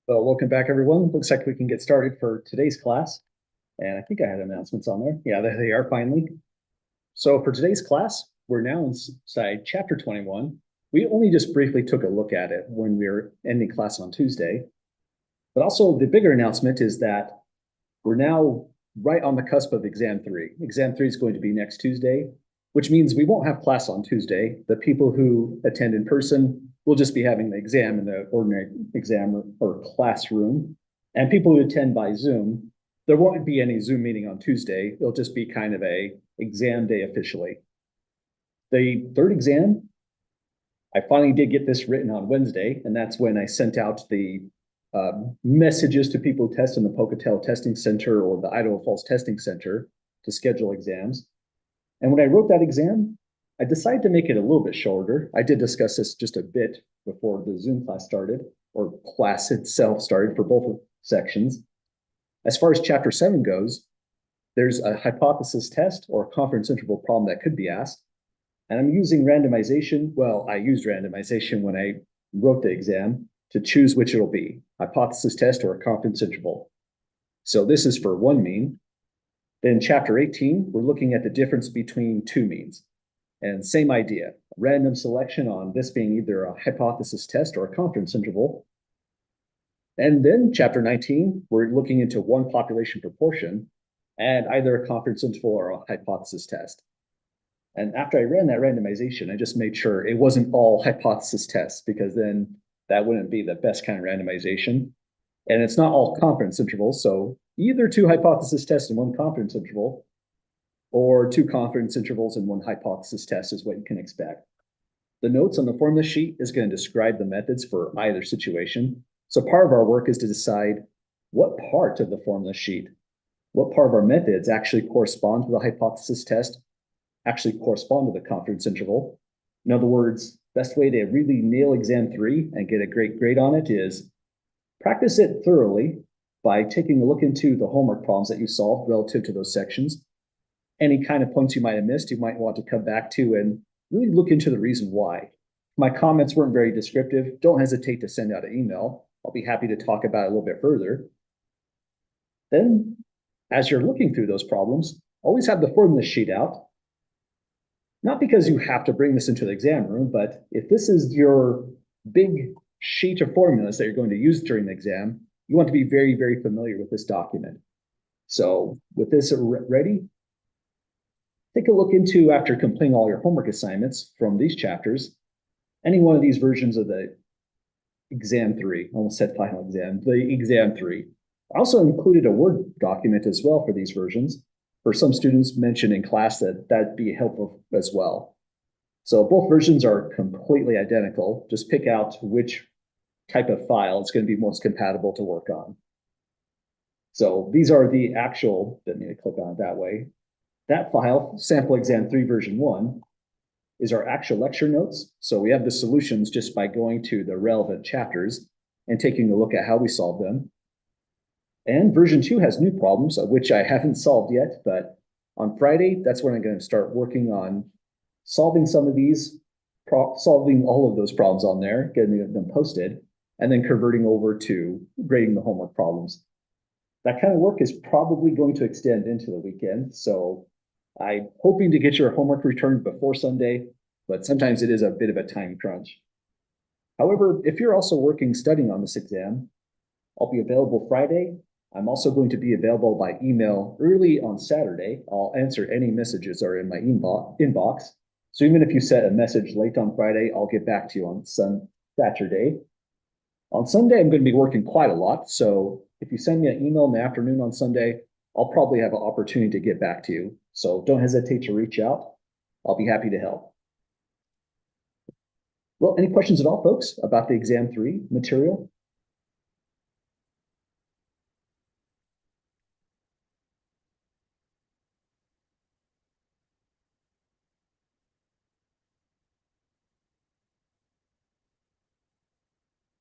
Well, welcome back, everyone. Looks like we can get started for today's class. And I think I had announcements on there. Yeah, there they are finally. So for today's class, we're now inside chapter 21. We only just briefly took a look at it when we were ending class on Tuesday. But also the bigger announcement is that we're now right on the cusp of exam three. Exam three is going to be next Tuesday, which means we won't have class on Tuesday. The people who attend in person will just be having the exam in the ordinary exam or classroom. And people who attend by Zoom, there won't be any Zoom meeting on Tuesday. It'll just be kind of a exam day officially. The third exam, I finally did get this written on Wednesday, and that's when I sent out the messages to people who test in the Pocatello Testing Center or the Idaho Falls Testing Center to schedule exams. And when I wrote that exam, I decided to make it a little bit shorter. I did discuss this just a bit before the Zoom class started, or class itself started for both sections. As far as chapter 7 goes, there's a hypothesis test or a confidence interval problem that could be asked. And I'm using randomization. Well, I used randomization when I wrote the exam to choose which it'll be, hypothesis test or a confidence interval. So this is for one mean. Then chapter 18, we're looking at the difference between two means. And same idea, random selection on this being either a hypothesis test or a confidence interval. And then chapter 19, we're looking into one population proportion and either a confidence interval or a hypothesis test. And after I ran that randomization, I just made sure it wasn't all hypothesis tests, because then that wouldn't be the best kind of randomization. And it's not all confidence intervals. So either two hypothesis tests and one confidence interval, or two confidence intervals and one hypothesis test is what you can expect. The notes on the formula sheet is going to describe the methods for either situation. So part of our work is to decide what part of the formula sheet, what part of our methods actually correspond to the hypothesis test, actually correspond to the confidence interval. In other words, best way to really nail exam 3 and get a great grade on it is practice it thoroughly by taking a look into the homework problems that you solved relative to those sections. Any kind of points you might have missed, you might want to come back to and really look into the reason why. My comments weren't very descriptive. Don't hesitate to send out an email. I'll be happy to talk about it a little bit further. Then, as you're looking through those problems, always have the formula sheet out. Not because you have to bring this into the exam room, but if this is your big sheet of formulas that you're going to use during the exam, you want to be very, very familiar with this document. So with this ready, take a look into, after completing all your homework assignments from these chapters, any one of these versions of the exam 3, almost said final exam, the exam 3. I also included a Word document as well for these versions. For some students mentioned in class that'd be helpful as well. So both versions are completely identical. Just pick out which type of file is going to be most compatible to work on. So these are the actual, didn't need to click on it that way. That file, sample exam 3 version 1, is our actual lecture notes. So we have the solutions just by going to the relevant chapters and taking a look at how we solve them. And version 2 has new problems, of which I haven't solved yet, but on Friday, that's when I'm going to start working on solving some of these, solving all of those problems on there, getting them posted, and then converting over to grading the homework problems. That kind of work is probably going to extend into the weekend, so I'm hoping to get your homework returned before Sunday, but sometimes it is a bit of a time crunch. However, if you're also studying on this exam, I'll be available Friday. I'm also going to be available by email early on Saturday. I'll answer any messages that are in my inbox. So even if you set a message late on Friday, I'll get back to you on Saturday. On Sunday, I'm going to be working quite a lot. So if you send me an email in the afternoon on Sunday, I'll probably have an opportunity to get back to you. So don't hesitate to reach out. I'll be happy to help. Well, any questions at all, folks, about the exam 3 material?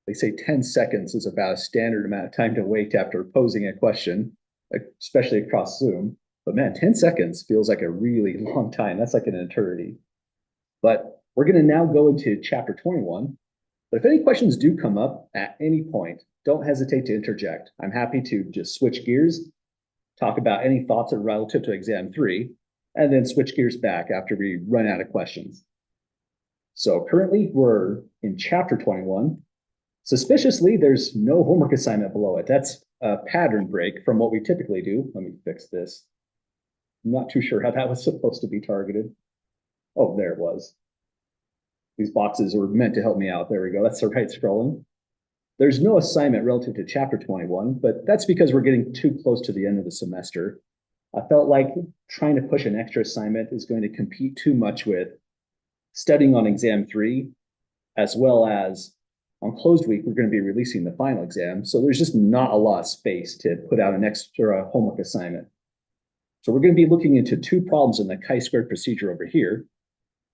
They say 10 seconds is about a standard amount of time to wait after posing a question, especially across Zoom. But man, 10 seconds feels like a really long time. That's like an eternity. But we're going to now go into chapter 21. But if any questions do come up at any point, don't hesitate to interject. I'm happy to just switch gears, talk about any thoughts relative to exam 3, and then switch gears back after we run out of questions. So currently we're in chapter 21. Suspiciously, there's no homework assignment below it. That's a pattern break from what we typically do. Let me fix this. I'm not too sure how that was supposed to be targeted. Oh, there it was. These boxes were meant to help me out. There we go. That's the right scrolling. There's no assignment relative to chapter 21, but that's because we're getting too close to the end of the semester. I felt like trying to push an extra assignment is going to compete too much with studying on exam 3, as well as on closed week, we're going to be releasing the final exam. So there's just not a lot of space to put out an extra homework assignment. So we're going to be looking into 2 problems in the chi-squared procedure over here.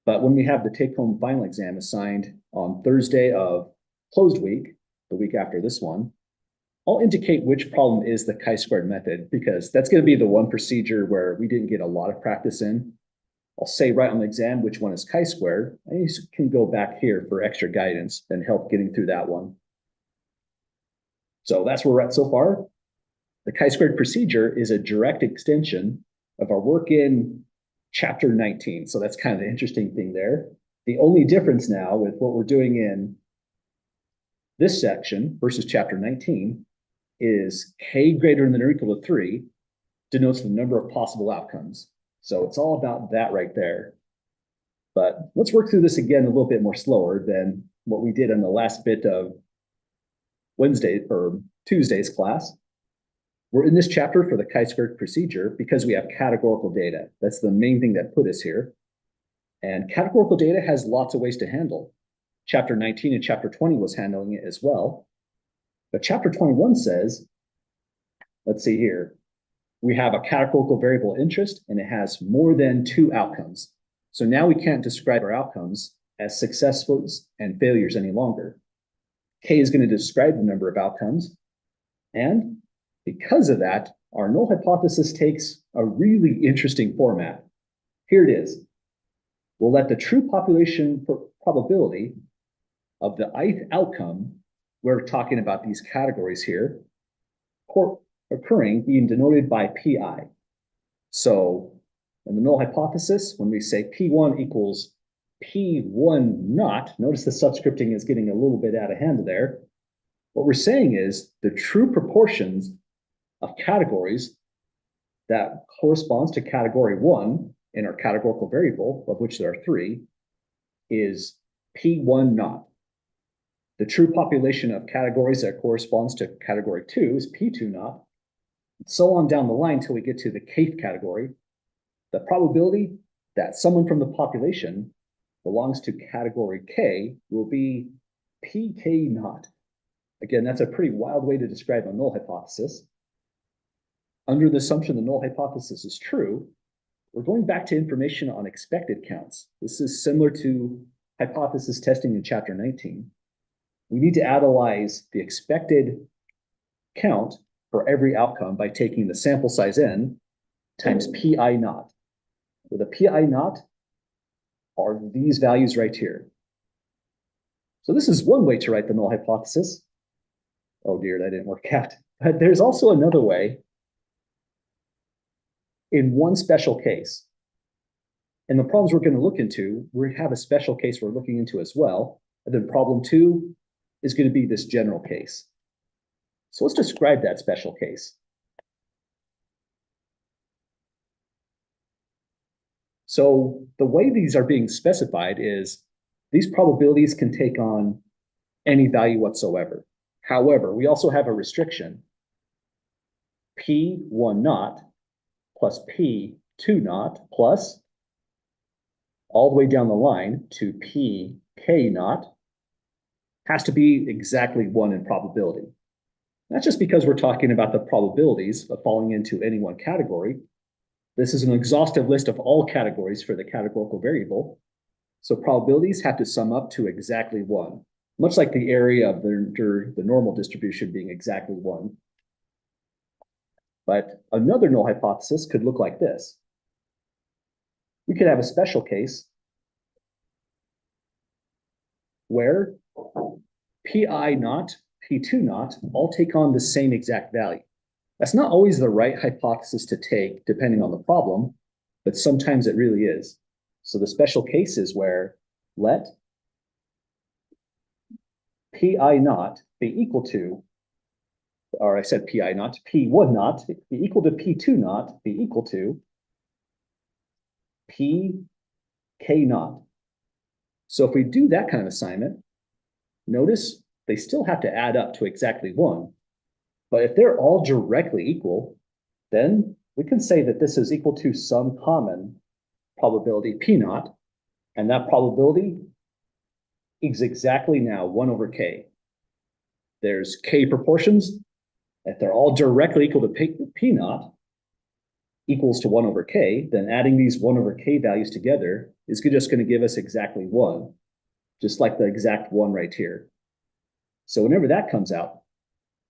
But when we have the take-home final exam assigned on Thursday of closed week, the week after this one, I'll indicate which problem is the chi-squared method, because that's going to be the one procedure where we didn't get a lot of practice in. I'll say right on the exam which one is chi-squared, and you can go back here for extra guidance and help getting through that one. So that's where we're at so far. The chi-squared procedure is a direct extension of our work in chapter 19. So that's kind of the interesting thing there. The only difference now with what we're doing in this section versus chapter 19 is k greater than or equal to 3 denotes the number of possible outcomes. So it's all about that right there. But let's work through this again a little bit more slower than what we did in the last bit of Wednesday or Tuesday's class. We're in this chapter for the chi-squared procedure because we have categorical data. That's the main thing that put us here. And categorical data has lots of ways to handle. Chapter 19 and chapter 20 was handling it as well. But chapter 21 says, let's see here, we have a categorical variable interest and it has more than 2 outcomes. So now we can't describe our outcomes as successes and failures any longer. K is going to describe the number of outcomes. And because of that, our null hypothesis takes a really interesting format. Here it is. We'll let the true population probability of the ith outcome, we're talking about these categories here, occurring being denoted by pi. So in the null hypothesis, when we say p1 equals p1 naught, notice the subscripting is getting a little bit out of hand there. What we're saying is the true proportions of categories that corresponds to category 1 in our categorical variable, of which there are 3, is p1 naught. The true population of categories that corresponds to category 2 is p2 naught, and so on down the line till we get to the kth category. The probability that someone from the population belongs to category K will be pk naught. Again, that's a pretty wild way to describe a null hypothesis. Under the assumption the null hypothesis is true, we're going back to information on expected counts. This is similar to hypothesis testing in chapter 19. We need to analyze the expected count for every outcome by taking the sample size n times pi naught. Where the pi naught are these values right here. So this is one way to write the null hypothesis. Oh dear, that didn't work out. But there's also another way in one special case. And the problems we're going to look into, we have a special case we're looking into as well. And then problem 2 is going to be this general case. So let's describe that special case. So the way these are being specified is these probabilities can take on any value whatsoever. However, we also have a restriction. P1 naught plus P2 naught plus all the way down the line to PK naught has to be exactly 1 in probability. That's just because we're talking about the probabilities of falling into any one category. This is an exhaustive list of all categories for the categorical variable. So probabilities have to sum up to exactly 1, much like the area of the normal distribution being exactly 1. But another null hypothesis could look like this. We could have a special case where Pi naught, P2 naught all take on the same exact value. That's not always the right hypothesis to take depending on the problem, but sometimes it really is. So the special case is where let Pi naught be equal to, or I said Pi naught, P1 naught be equal to P2 naught be equal to Pk naught. So if we do that kind of assignment, notice they still have to add up to exactly 1. But if they're all directly equal, then we can say that this is equal to some common probability P naught, and that probability is exactly now 1 over K. There's K proportions. If they're all directly equal to P naught equals to 1 over K, then adding these 1 over K values together is just going to give us exactly 1, just like the exact 1 right here. So whenever that comes out,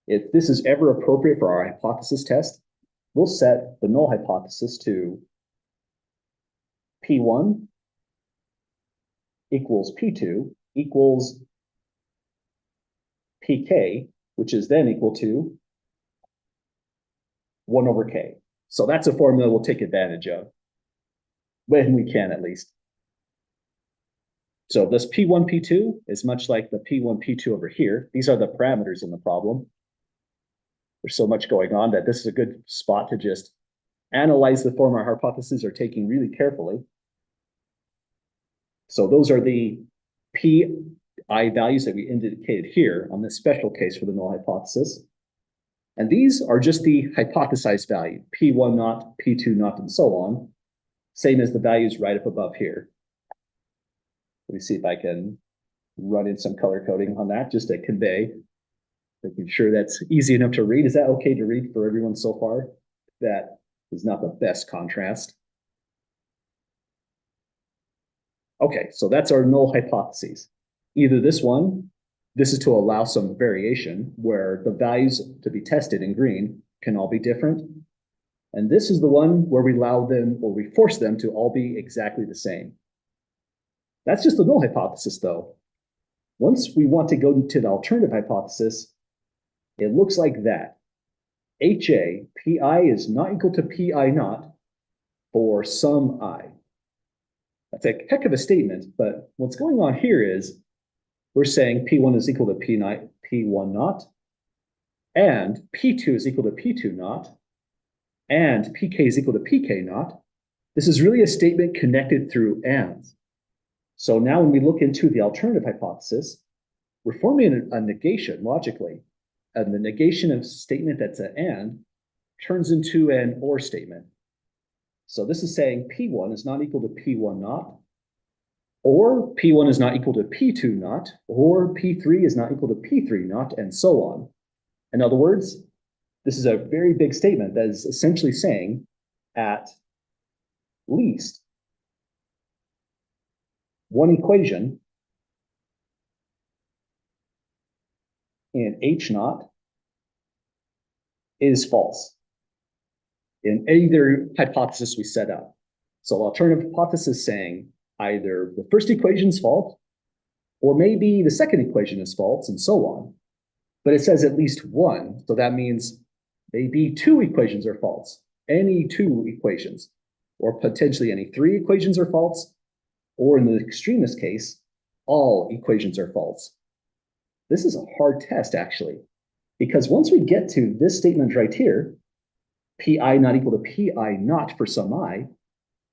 if this is ever appropriate for our hypothesis test, we'll set the null hypothesis to P1 equals P2 equals Pk, which is then equal to 1 over K. So that's a formula we'll take advantage of, when we can at least. So this P1, P2 is much like the P1, P2 over here. These are the parameters in the problem. There's so much going on that this is a good spot to just analyze the form our hypotheses are taking really carefully. So those are the Pi values that we indicated here on this special case for the null hypothesis. And these are just the hypothesized value, P1 naught, P2 naught, and so on, same as the values right up above here. Let me see if I can run in some color coding on that just to convey, making sure that's easy enough to read. Is that okay to read for everyone so far? That is not the best contrast. Okay, so that's our null hypotheses. Either this one, this is to allow some variation where the values to be tested in green can all be different. And this is the one where we allow them, or we force them to all be exactly the same. That's just the null hypothesis though. Once we want to go to the alternative hypothesis, it looks like that. HA, Pi is not equal to Pi naught for some I. That's a heck of a statement, but what's going on here is we're saying P1 is equal to P1 naught, and P2 is equal to P2 naught, and Pk is equal to Pk naught. This is really a statement connected through ands. So now when we look into the alternative hypothesis, we're forming a negation logically. And the negation of a statement that's an and turns into an or statement. So this is saying P1 is not equal to P1 naught, or P1 is not equal to P2 naught, or P3 is not equal to P3 naught, and so on. In other words, this is a very big statement that is essentially saying at least one equation in H naught is false in either hypothesis we set up. So alternative hypothesis saying either the first equation is false, or maybe the second equation is false, and so on. But it says at least one, so that means maybe 2 equations are false, any 2 equations, or potentially any 3 equations are false, or in the extremist case, all equations are false. This is a hard test, actually, because once we get to this statement right here, Pi not equal to Pi naught for some I,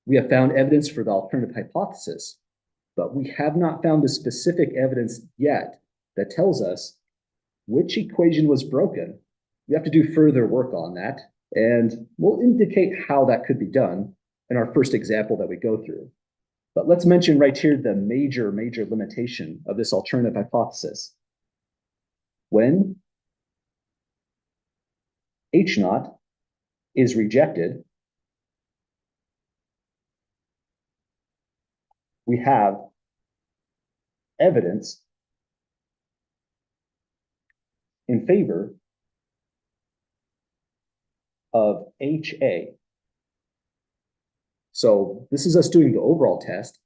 we have found evidence for the alternative hypothesis, but we have not found the specific evidence yet that tells us which equation was broken. We have to do further work on that, and we'll indicate how that could be done in our first example that we go through. But let's mention right here the major limitation of this alternative hypothesis. When H naught is rejected, we have evidence in favor of HA. So this is us doing the overall test.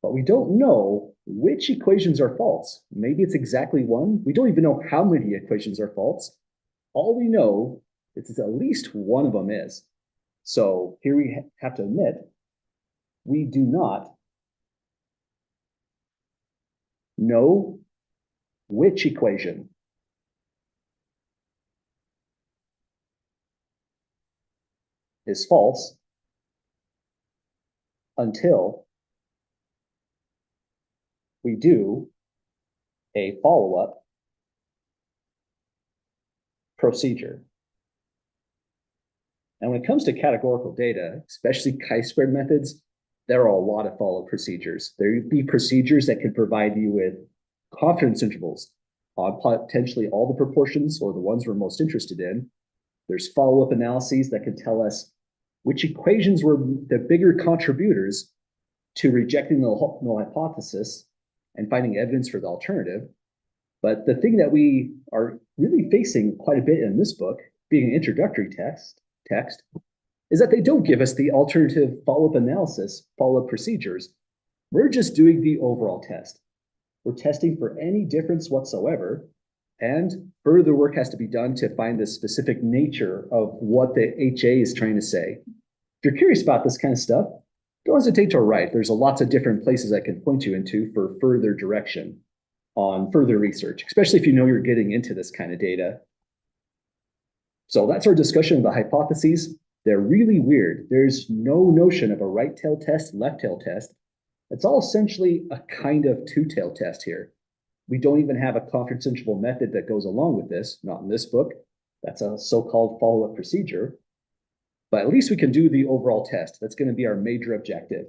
but we don't know which equations are false. Maybe it's exactly one. We don't even know how many equations are false. All we know is at least one of them is. So here we have to admit, we do not know which equation is false until we do a follow-up procedure. And when it comes to categorical data, especially chi-squared methods, there are a lot of follow procedures. There would be procedures that can provide you with confidence intervals on potentially all the proportions or the ones we're most interested in. There's follow-up analyses that can tell us which equations were the bigger contributors to rejecting the null hypothesis and finding evidence for the alternative. But the thing that we are really facing quite a bit in this book, being an introductory text, is that they don't give us the alternative follow-up analysis, follow-up procedures. We're just doing the overall test. We're testing for any difference whatsoever, and further work has to be done to find the specific nature of what the HA is trying to say. If you're curious about this kind of stuff, don't hesitate to write. There's lots of different places I can point you into for further direction on further research, especially if you know you're getting into this kind of data. So that's our discussion of the hypotheses. They're really weird. There's no notion of a right tail test, left tail test. It's all essentially a kind of two-tailed test here. We don't even have a confidence interval method that goes along with this, not in this book. That's a so-called follow-up procedure. But at least we can do the overall test. That's going to be our major objective.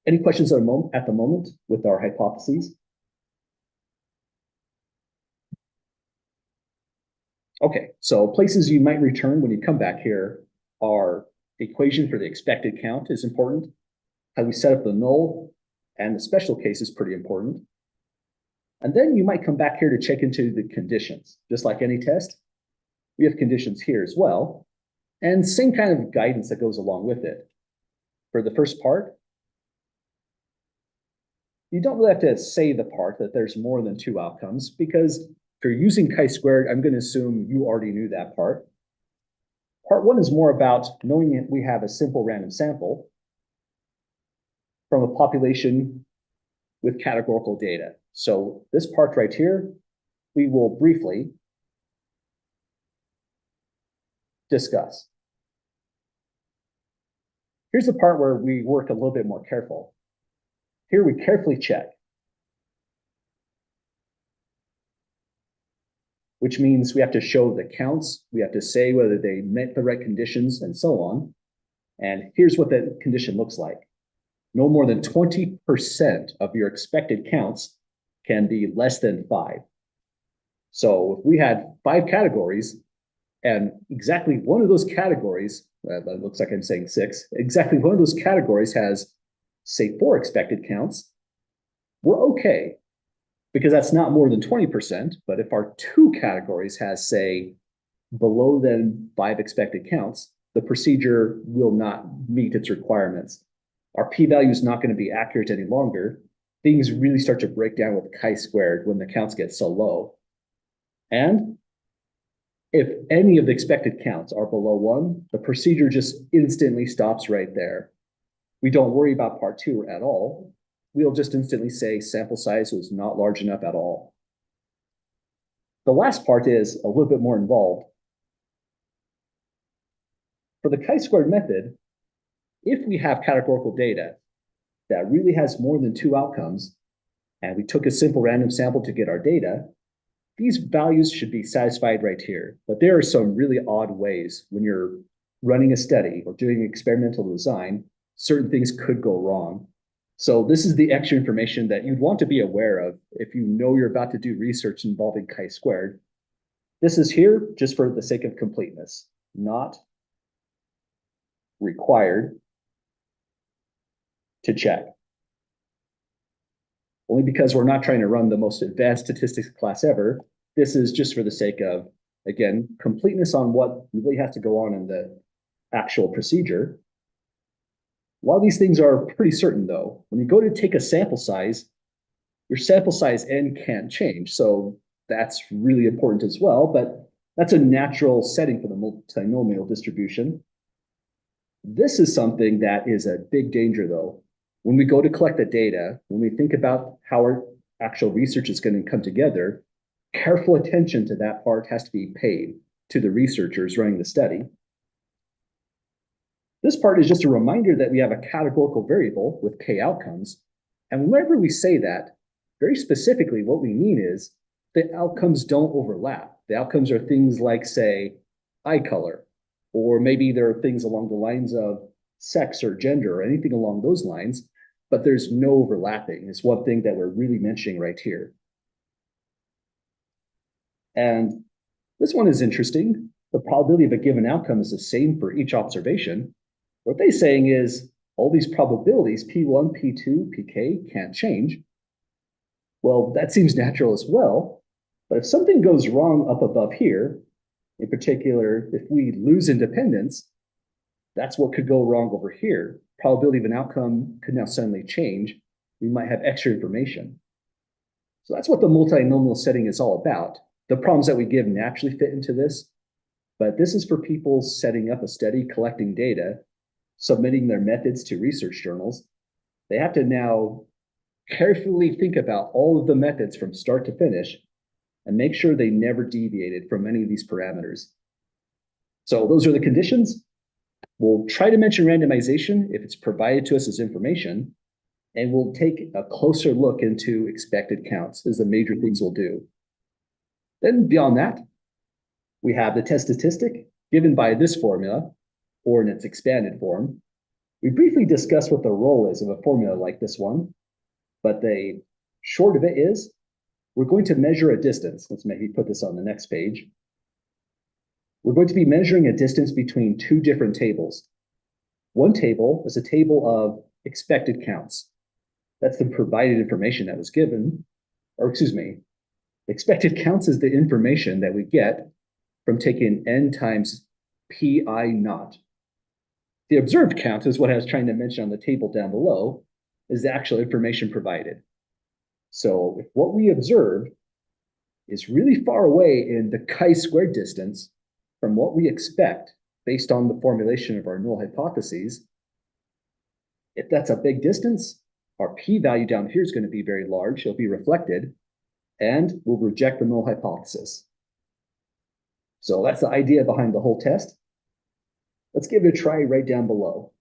Any questions at the moment with our hypotheses? Okay, so places you might return when you come back here are the equation for the expected count is important. How we set up the null and the special case is pretty important. And then you might come back here to check into the conditions. Just like any test, we have conditions here as well. And same kind of guidance that goes along with it. For the first part, you don't really have to say the part that there's more than two outcomes, because if you're using chi-squared, I'm going to assume you already knew that part. Part one is more about knowing that we have a simple random sample from a population with categorical data. So this part right here, we will briefly discuss. Here's the part where we work a little bit more careful. Here we carefully check, which means we have to show the counts, we have to say whether they met the right conditions and so on. And here's what that condition looks like. No more than 20% of your expected counts can be less than 5. So if we had 5 categories, and exactly one of those categories, that looks like I'm saying 6, exactly one of those categories has, say, 4 expected counts, we're okay, because that's not more than 20%. But if our 2 categories has, say, below than 5 expected counts, the procedure will not meet its requirements. Our p-value is not going to be accurate any longer. Things really start to break down with chi-squared when the counts get so low. And if any of the expected counts are below 1, the procedure just instantly stops right there. We don't worry about part 2 at all. We'll just instantly say sample size was not large enough at all. The last part is a little bit more involved. For the chi-squared method, if we have categorical data that really has more than 2 outcomes, and we took a simple random sample to get our data, these values should be satisfied right here. But there are some really odd ways when you're running a study or doing experimental design, certain things could go wrong. So this is the extra information that you'd want to be aware of if you know you're about to do research involving chi-squared. This is here just for the sake of completeness, not required to check. Only because we're not trying to run the most advanced statistics class ever. This is just for the sake of, again, completeness on what really has to go on in the actual procedure. A lot of these things are pretty certain though. When you go to take a sample size, your sample size n can't change. So that's really important as well, but that's a natural setting for the multinomial distribution. This is something that is a big danger though. When we go to collect the data, when we think about how our actual research is going to come together, careful attention to that part has to be paid to the researchers running the study. This part is just a reminder that we have a categorical variable with k outcomes. And whenever we say that, very specifically, what we mean is the outcomes don't overlap. The outcomes are things like, say, eye color, or maybe there are things along the lines of sex or gender or anything along those lines, but there's no overlapping. It's one thing that we're really mentioning right here. And this one is interesting. The probability of a given outcome is the same for each observation. What they're saying is all these probabilities, P1, P2, Pk, can't change. Well, that seems natural as well. But if something goes wrong up above here, in particular, if we lose independence, that's what could go wrong over here. Probability of an outcome could now suddenly change. We might have extra information. So that's what the multinomial setting is all about. The problems that we give naturally fit into this, but this is for people setting up a study, collecting data, submitting their methods to research journals. They have to now carefully think about all of the methods from start to finish and make sure they never deviated from any of these parameters. So those are the conditions. We'll try to mention randomization if it's provided to us as information, and we'll take a closer look into expected counts as the major things we'll do. Then beyond that, we have the test statistic given by this formula, or in its expanded form. We briefly discussed what the role is of a formula like this one, but the short of it is we're going to measure a distance. Let's maybe put this on the next page. We're going to be measuring a distance between two different tables. One table is a table of expected counts. That's the provided information that was given, or excuse me, expected counts is the information that we get from taking n times pi naught. The observed count is what I was trying to mention on the table down below, is the actual information provided. So if what we observe is really far away in the chi-squared distance from what we expect based on the formulation of our null hypotheses, if that's a big distance, our p-value down here is going to be very large. It'll be reflected, and we'll reject the null hypothesis. So that's the idea behind the whole test. Let's give it a try right down below.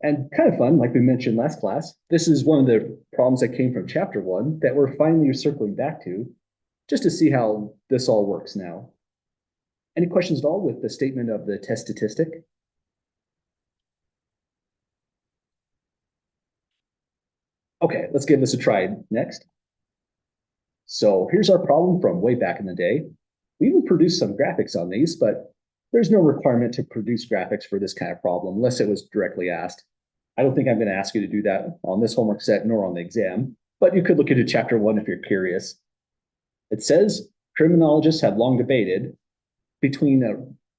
And kind of fun, like we mentioned last class, this is one of the problems that came from chapter 1 that we're finally circling back to, just to see how this all works now. Any questions at all with the statement of the test statistic? Okay, let's give this a try next. So here's our problem from way back in the day. We even produced some graphics on these, but there's no requirement to produce graphics for this kind of problem unless it was directly asked. I don't think I'm going to ask you to do that on this homework set nor on the exam, but you could look into chapter 1 if you're curious. It says criminologists have long debated between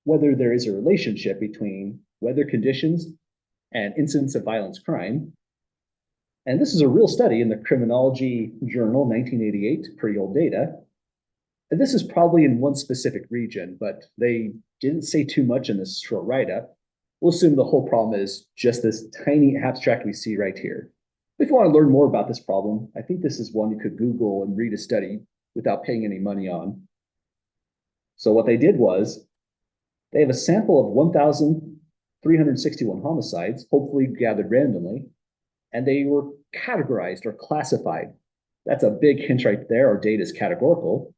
whether there is a relationship between weather conditions and incidents of violence crime. And this is a real study in the Criminology Journal, 1988, pretty old data. And this is probably in one specific region, but they didn't say too much in this short write-up. We'll assume the whole problem is just this tiny abstract we see right here. If you want to learn more about this problem, I think this is one you could Google and read a study without paying any money on. So what they did was they have a sample of 1,361 homicides, hopefully gathered randomly, and they were categorized or classified. That's a big hint right there. Our data is categorical.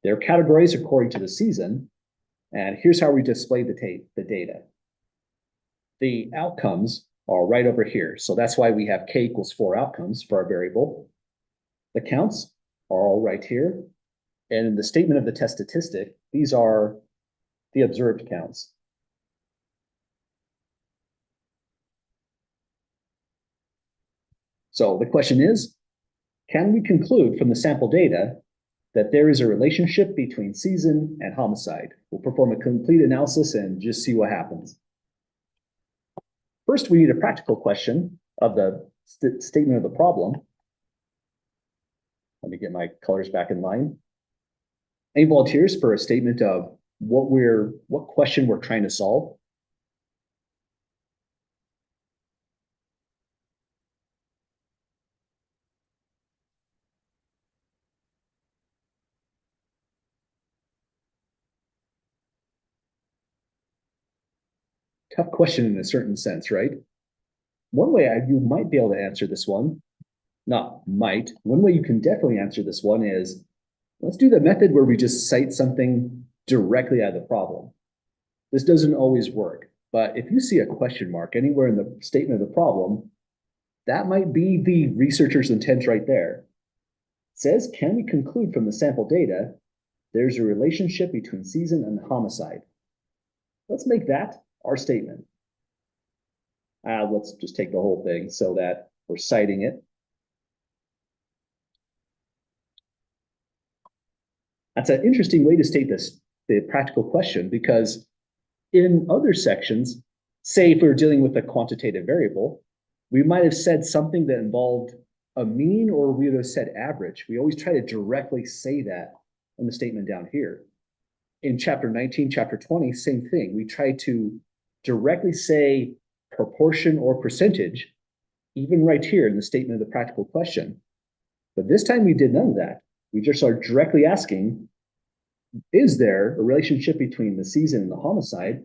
They're categorized according to the season. And here's how we display the data. The outcomes are right over here. So that's why we have k equals 4 outcomes for our variable. The counts are all right here. And in the statement of the test statistic, these are the observed counts. So the question is, can we conclude from the sample data that there is a relationship between season and homicide? We'll perform a complete analysis and just see what happens. First, we need a practical question of the statement of the problem. Let me get my colors back in line. Any volunteers for a statement of what question we're trying to solve? Tough question in a certain sense, right? One way you might be able to answer this one, not might, one way you can definitely answer this one is, let's do the method where we just cite something directly out of the problem. This doesn't always work, but if you see a question mark anywhere in the statement of the problem, that might be the researcher's intent right there. It says, can we conclude from the sample data there's a relationship between season and homicide? Let's make that our statement. Let's just take the whole thing so that we're citing it. That's an interesting way to state this, the practical question, because in other sections, say if we were dealing with a quantitative variable, we might have said something that involved a mean, or we would have said average. We always try to directly say that in the statement down here. In chapter 19, chapter 20, same thing. We try to directly say proportion or percentage, even right here in the statement of the practical question. But this time we did none of that. We just are directly asking, is there a relationship between the season and the homicide?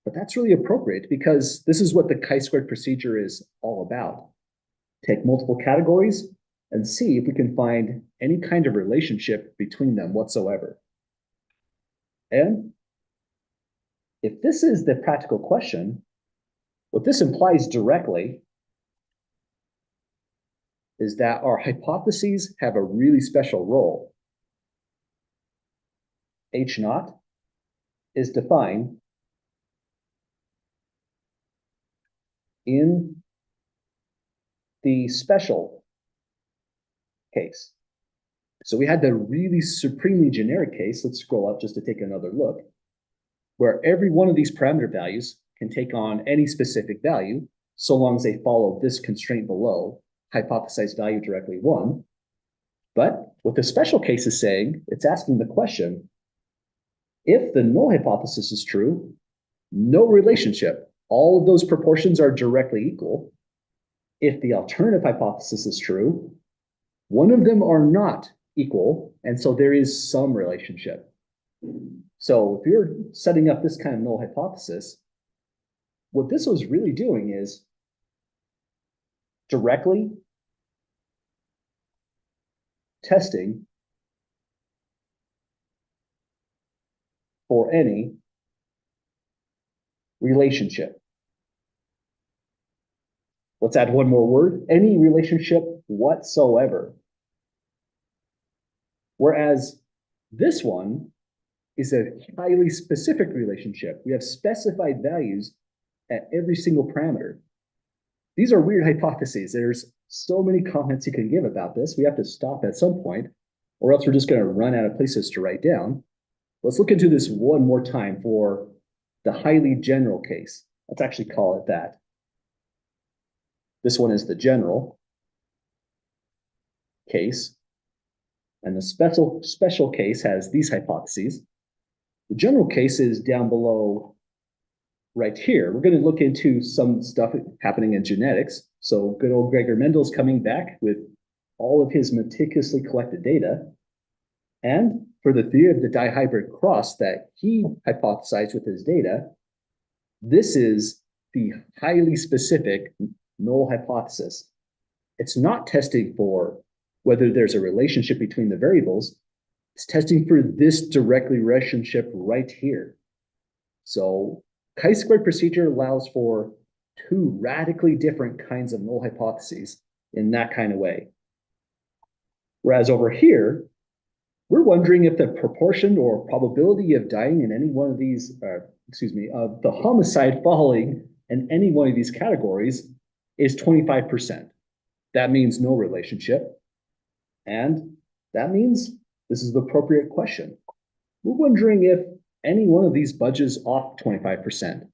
But that's really appropriate because this is what the chi-squared procedure is all about. Take multiple categories and see if we can find any kind of relationship between them whatsoever. And if this is the practical question, what this implies directly is that our hypotheses have a really special role. H naught is defined in the special case. So we had the really supremely generic case. Let's scroll up just to take another look, where every one of these parameter values can take on any specific value, so long as they follow this constraint below, hypothesized value directly 1. But what the special case is saying, it's asking the question, if the null hypothesis is true, no relationship, all of those proportions are directly equal. If the alternative hypothesis is true, one of them are not equal, and so there is some relationship. So if you're setting up this kind of null hypothesis, what this was really doing is directly testing for any relationship. Let's add one more word, any relationship whatsoever. Whereas this one is a highly specific relationship. We have specified values at every single parameter. These are weird hypotheses. There's so many comments you can give about this. We have to stop at some point, or else we're just going to run out of places to write down. Let's look into this one more time for the highly general case. Let's actually call it that. This one is the general case, and the special case has these hypotheses. The general case is down below right here. We're going to look into some stuff happening in genetics. So good old Gregor Mendel's coming back with all of his meticulously collected data. And for the theory of the dihybrid cross that he hypothesized with his data, this is the highly specific null hypothesis. It's not testing for whether there's a relationship between the variables. It's testing for this direct relationship right here. So chi-squared procedure allows for two radically different kinds of null hypotheses in that kind of way. Whereas over here, we're wondering if the proportion or probability of dying in any one of these, of the homicide falling in any one of these categories is 25%. That means no relationship. And that means this is the appropriate question. We're wondering if any one of these budges off 25%.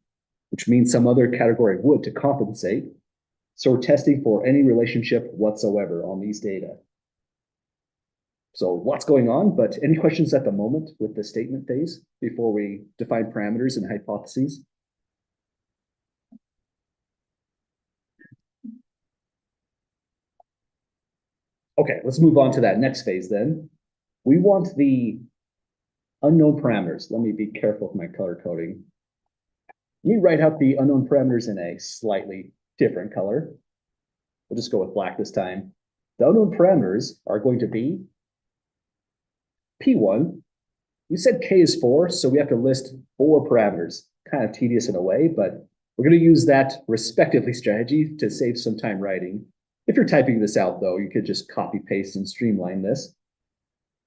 which means some other category would to compensate. So we're testing for any relationship whatsoever on these data. So lots going on, but any questions at the moment with the statement phase before we define parameters and hypotheses? Okay, let's move on to that next phase then. We want the unknown parameters. Let me be careful with my color coding. Let me write out the unknown parameters in a slightly different color. We'll just go with black this time. The unknown parameters are going to be P1. We said K is 4, so we have to list 4 parameters. Kind of tedious in a way, but we're going to use that respectively strategy to save some time writing. If you're typing this out, though, you could just copy, paste, and streamline this.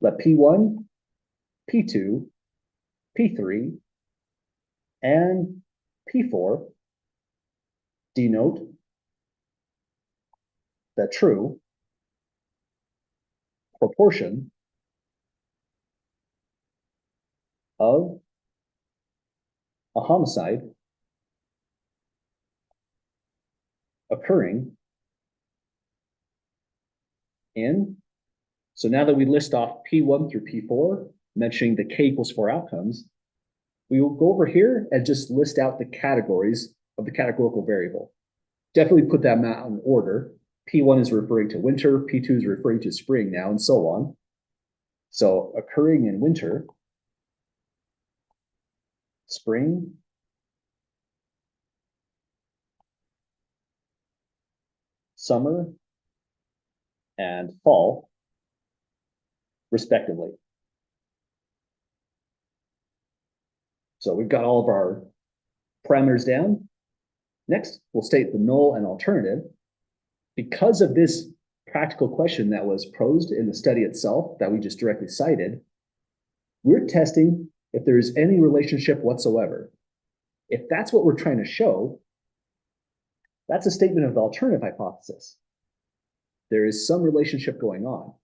Let P1, P2, P3, and P4 denote the true proportion of a homicide occurring in. So now that we list off P1 through P4, mentioning the K equals 4 outcomes, we will go over here and just list out the categories of the categorical variable. Definitely put them out in order. P1 is referring to winter, P2 is referring to spring now, and so on. So occurring in winter, spring, summer, and fall, respectively. So we've got all of our parameters down. Next, we'll state the null and alternative. Because of this practical question that was posed in the study itself that we just directly cited, we're testing if there's any relationship whatsoever. If that's what we're trying to show, that's a statement of the alternative hypothesis. There is some relationship going on.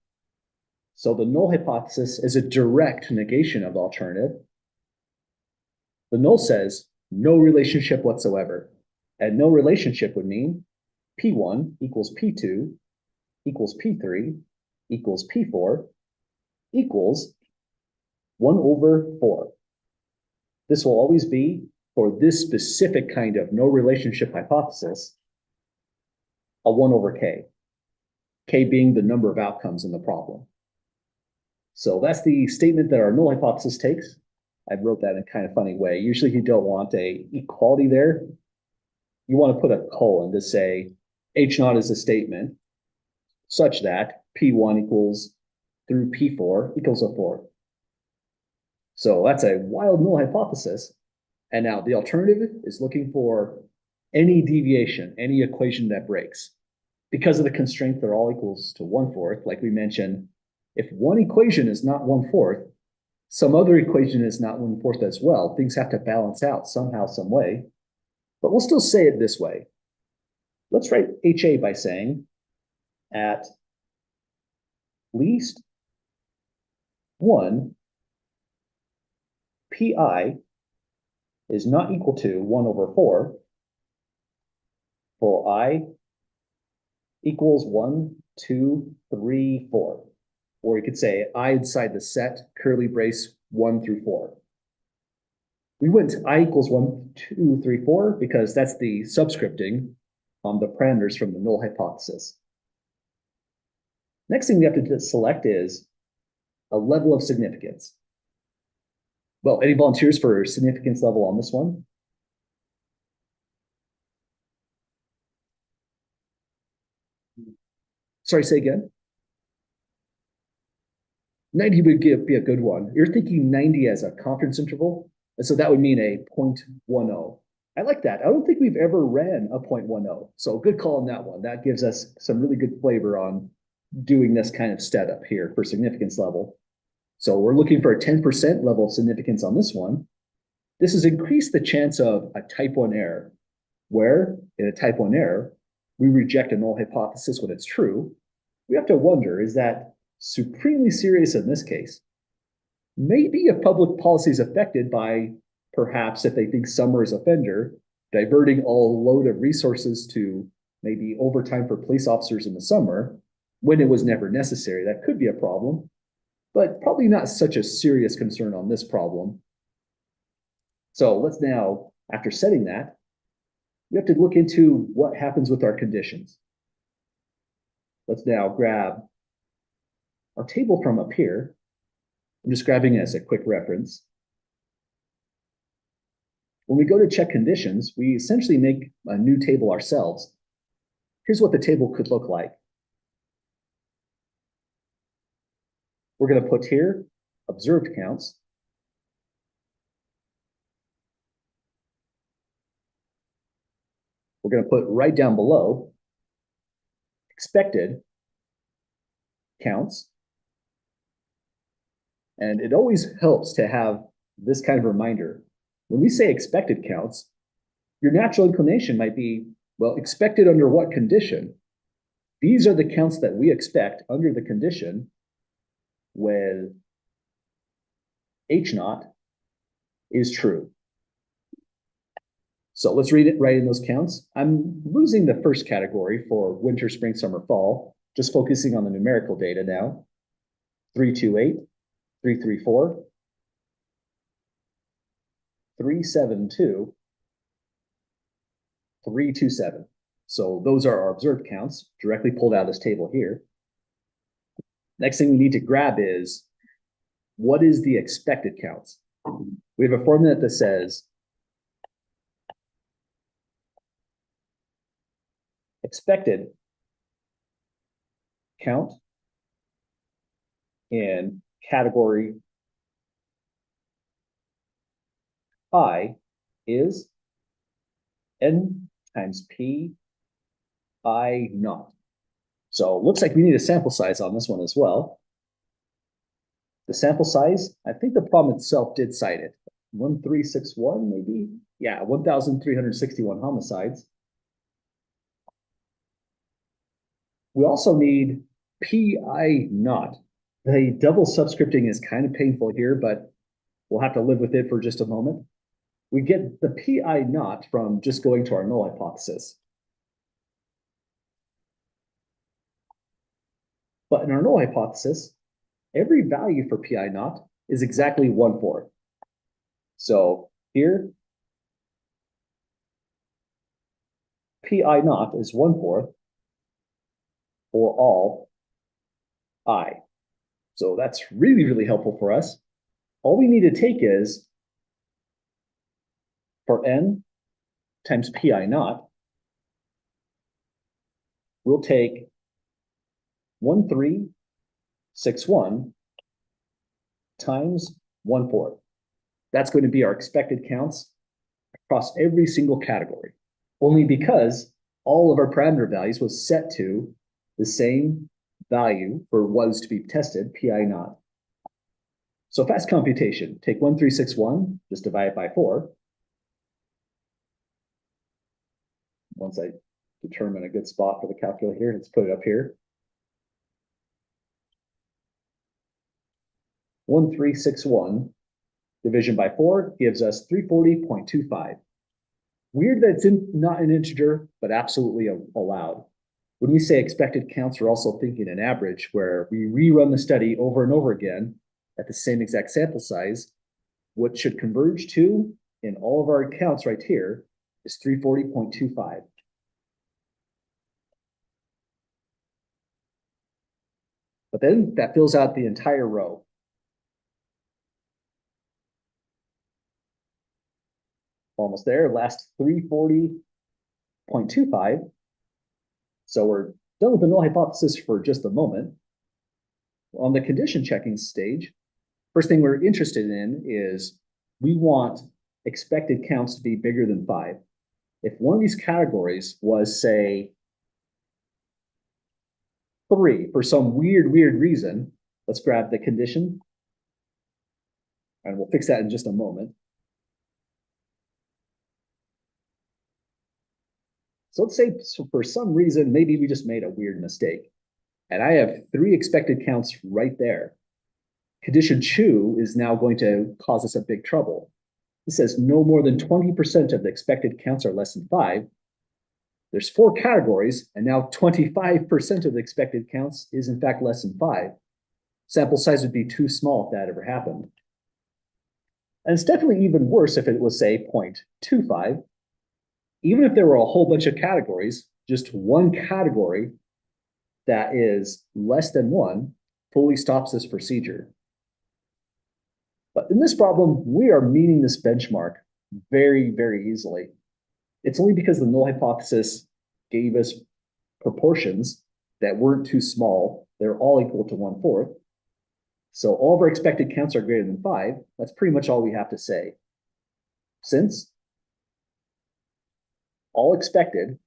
So the null hypothesis is a direct negation of the alternative. The null says no relationship whatsoever. And no relationship would mean P1 equals P2 equals P3 equals P4 equals 1 over 4. This will always be, for this specific kind of no relationship hypothesis, a 1 over K. K being the number of outcomes in the problem. So that's the statement that our null hypothesis takes. I wrote that in a kind of funny way. Usually you don't want a equality there. You want to put a colon to say H naught is a statement such that P1 equals through P4 equals a 4. So that's a wild null hypothesis. And now the alternative is looking for any deviation, any equation that breaks. Because of the constraint they're all equals to 1/4, like we mentioned, if one equation is not 1/4, some other equation is not 1/4 as well. Things have to balance out somehow, some way. But we'll still say it this way. Let's write HA by saying at least one PI is not equal to 1 over 4 for I equals 1, 2, 3, 4. Or you could say I inside the set, curly brace 1 through 4. We went to I equals 1, 2, 3, 4 because that's the subscripting on the parameters from the null hypothesis. Next thing we have to select is a level of significance. Well, any volunteers for significance level on this one? Sorry, say again. 90 would be a good one. You're thinking 90 as a confidence interval, and so that would mean a 0.10. I like that. I don't think we've ever ran a 0.10, so good call on that one. That gives us some really good flavor on doing this kind of setup here for significance level. So we're looking for a 10% level of significance on this one. This has increased the chance of a type 1 error, where in a type 1 error, we reject a null hypothesis when it's true. We have to wonder, is that supremely serious in this case? Maybe if public policy is affected by, perhaps if they think Summer is offender diverting all load of resources to maybe overtime for police officers in the summer when it was never necessary. That could be a problem, but probably not such a serious concern on this problem. So let's now, after setting that, we have to look into what happens with our conditions. Let's now grab our table from up here. I'm just grabbing it as a quick reference. When we go to check conditions, we essentially make a new table ourselves. Here's what the table could look like. We're going to put here observed counts. We're going to put right down below expected counts. And it always helps to have this kind of reminder. When we say expected counts, your natural inclination might be, well, expected under what condition? These are the counts that we expect under the condition when H naught is true. So let's read it right in those counts. I'm losing the first category for winter, spring, summer, fall, just focusing on the numerical data now. 328, 334, 372, 327. So those are our observed counts directly pulled out of this table here. Next thing we need to grab is, what is the expected counts? We have a formula that says expected count in category I is N times P I naught. So it looks like we need a sample size on this one as well. The sample size, I think the problem itself did cite it. 1361 maybe? Yeah, 1,361 homicides. We also need PI naught. The double subscripting is kind of painful here, but we'll have to live with it for just a moment. We get the PI naught from just going to our null hypothesis. But in our null hypothesis, every value for PI naught is exactly 1/4. So here, PI naught is 1/4 for all I. So that's really, really helpful for us. All we need to take is, for N times PI naught, we'll take 1361 times 1/4. That's going to be our expected counts across every single category, only because all of our parameter values was set to the same value for what is to be tested, PI naught. So fast computation, take 1361, just divide it by 4. Once I determine a good spot for the calculator here, let's put it up here. 1361 division by 4 gives us 340.25. Weird that it's not an integer, but absolutely allowed. When we say expected counts, we're also thinking an average where we rerun the study over and over again at the same exact sample size. What should converge to in all of our counts right here is 340.25. But then that fills out the entire row. Almost there, last 340.25. So we're done with the null hypothesis for just a moment. On the condition checking stage, first thing we're interested in is we want expected counts to be bigger than 5. If one of these categories was, say, 3 for some weird reason, let's grab the condition, and we'll fix that in just a moment. So let's say for some reason, maybe we just made a weird mistake. And I have 3 expected counts right there. Condition 2 is now going to cause us a big trouble. It says no more than 20% of the expected counts are less than 5. There's 4 categories, and now 25% of the expected counts is in fact less than 5. Sample size would be too small if that ever happened. And it's definitely even worse if it was, say, 0.25. Even if there were a whole bunch of categories, just one category that is less than 1 fully stops this procedure. But in this problem, we are meeting this benchmark very, very easily. It's only because the null hypothesis gave us proportions that weren't too small. They're all equal to 1/4. So all of our expected counts are greater than 5. That's pretty much all we have to say. Since all expected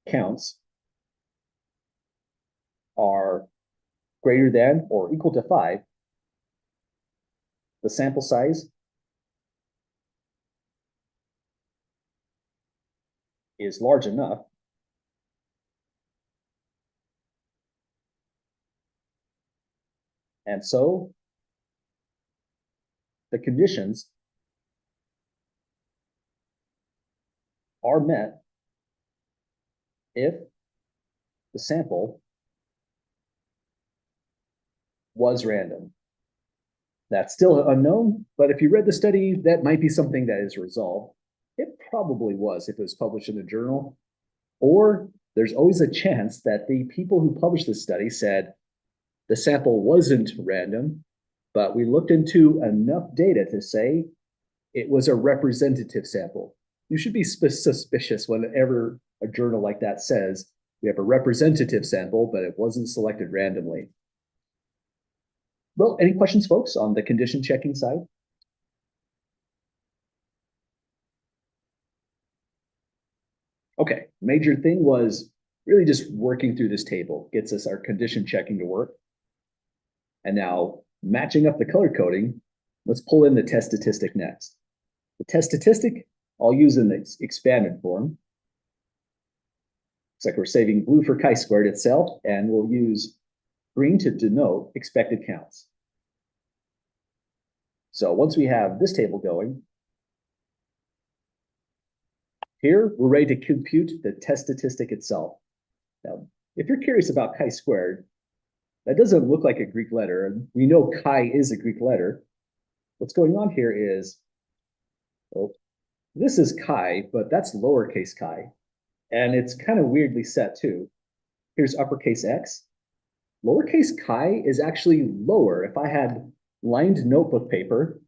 counts are greater than or equal to 5, the sample size is large enough and so the conditions are met if the sample was random. That's still unknown, but if you read the study, that might be something that is resolved. It probably was if it was published in a journal, or there's always a chance that the people who published this study said the sample wasn't random, but we looked into enough data to say it was a representative sample. You should be suspicious whenever a journal like that says we have a representative sample, but it wasn't selected randomly. Well, any questions, folks, on the condition checking side? Okay, major thing was really just working through this table gets us our condition checking to work. And now matching up the color coding, let's pull in the test statistic next. The test statistic I'll use in the expanded form. Looks like we're saving blue for chi-squared itself, and we'll use green to denote expected counts. So once we have this table going, here we're ready to compute the test statistic itself. Now, if you're curious about chi-squared, that doesn't look like a Greek letter, and we know chi is a Greek letter. What's going on here is, oh, this is chi, but that's lowercase chi, and it's kind of weirdly set too. Here's uppercase x. Lowercase chi is actually lower. If I had lined notebook paper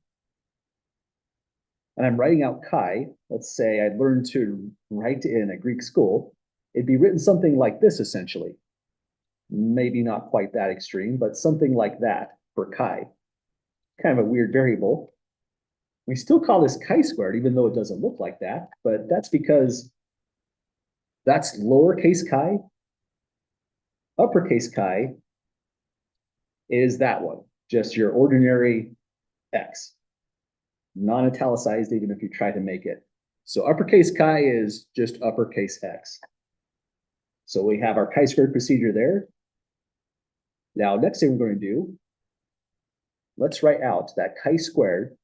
and I'm writing out chi, let's say I learned to write in a Greek school, it'd be written something like this essentially. Maybe not quite that extreme, but something like that for chi. Kind of a weird variable. We still call this chi-squared, even though it doesn't look like that, but that's because that's lowercase chi. Uppercase chi is that one, just your ordinary x, non-italicized even if you try to make it. So uppercase chi is just uppercase x. So we have our chi-squared procedure there. Now, next thing we're going to do, let's write out that chi-squared.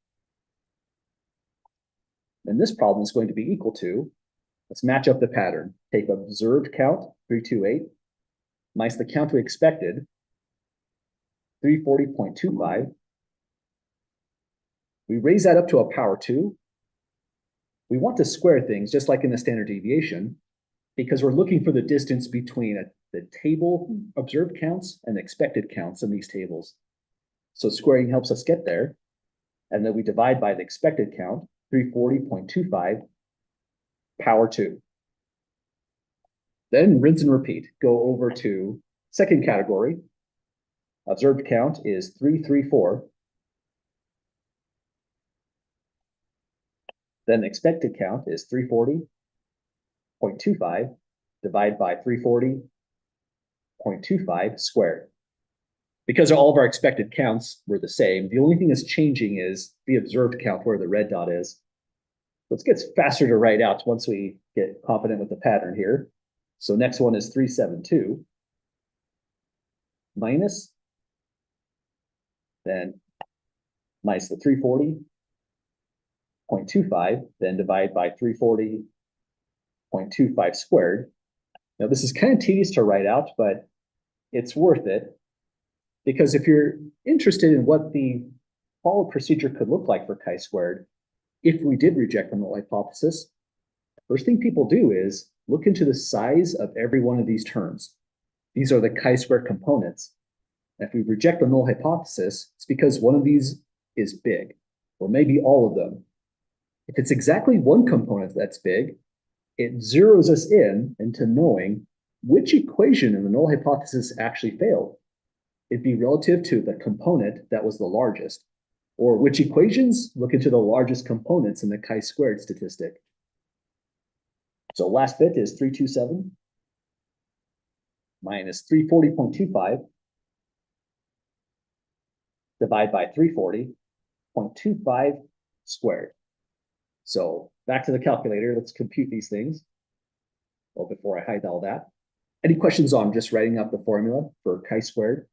And this problem is going to be equal to, let's match up the pattern. Take observed count, 328, minus the count we expected, 340.25. We raise that up to a power 2. We want to square things just like in the standard deviation because we're looking for the distance between the table observed counts and expected counts in these tables. So squaring helps us get there. And then we divide by the expected count, 340.25, power 2. Then rinse and repeat. Go over to second category. Observed count is 334. Then expected count is 340.25 divided by 340.25 squared. Because all of our expected counts were the same, the only thing that's changing is the observed count where the red dot is. So it gets faster to write out once we get confident with the pattern here. So next one is 372 minus, then minus the 340 0.25, then divide by 340.25 squared. Now this is kind of tedious to write out, but it's worth it because if you're interested in what the followed procedure could look like for chi-squared, if we did reject the null hypothesis, first thing people do is look into the size of every one of these terms. These are the chi-squared components. And if we reject the null hypothesis, it's because one of these is big, or maybe all of them. If it's exactly one component that's big, it zeroes us in into knowing which equation in the null hypothesis actually failed. It'd be relative to the component that was the largest, or which equations look into the largest components in the chi-squared statistic. So last bit is 327 minus 340.25 divide by 340.25 squared. So back to the calculator, let's compute these things. Well, before I hide all that. Any questions on just writing up the formula for chi-squared?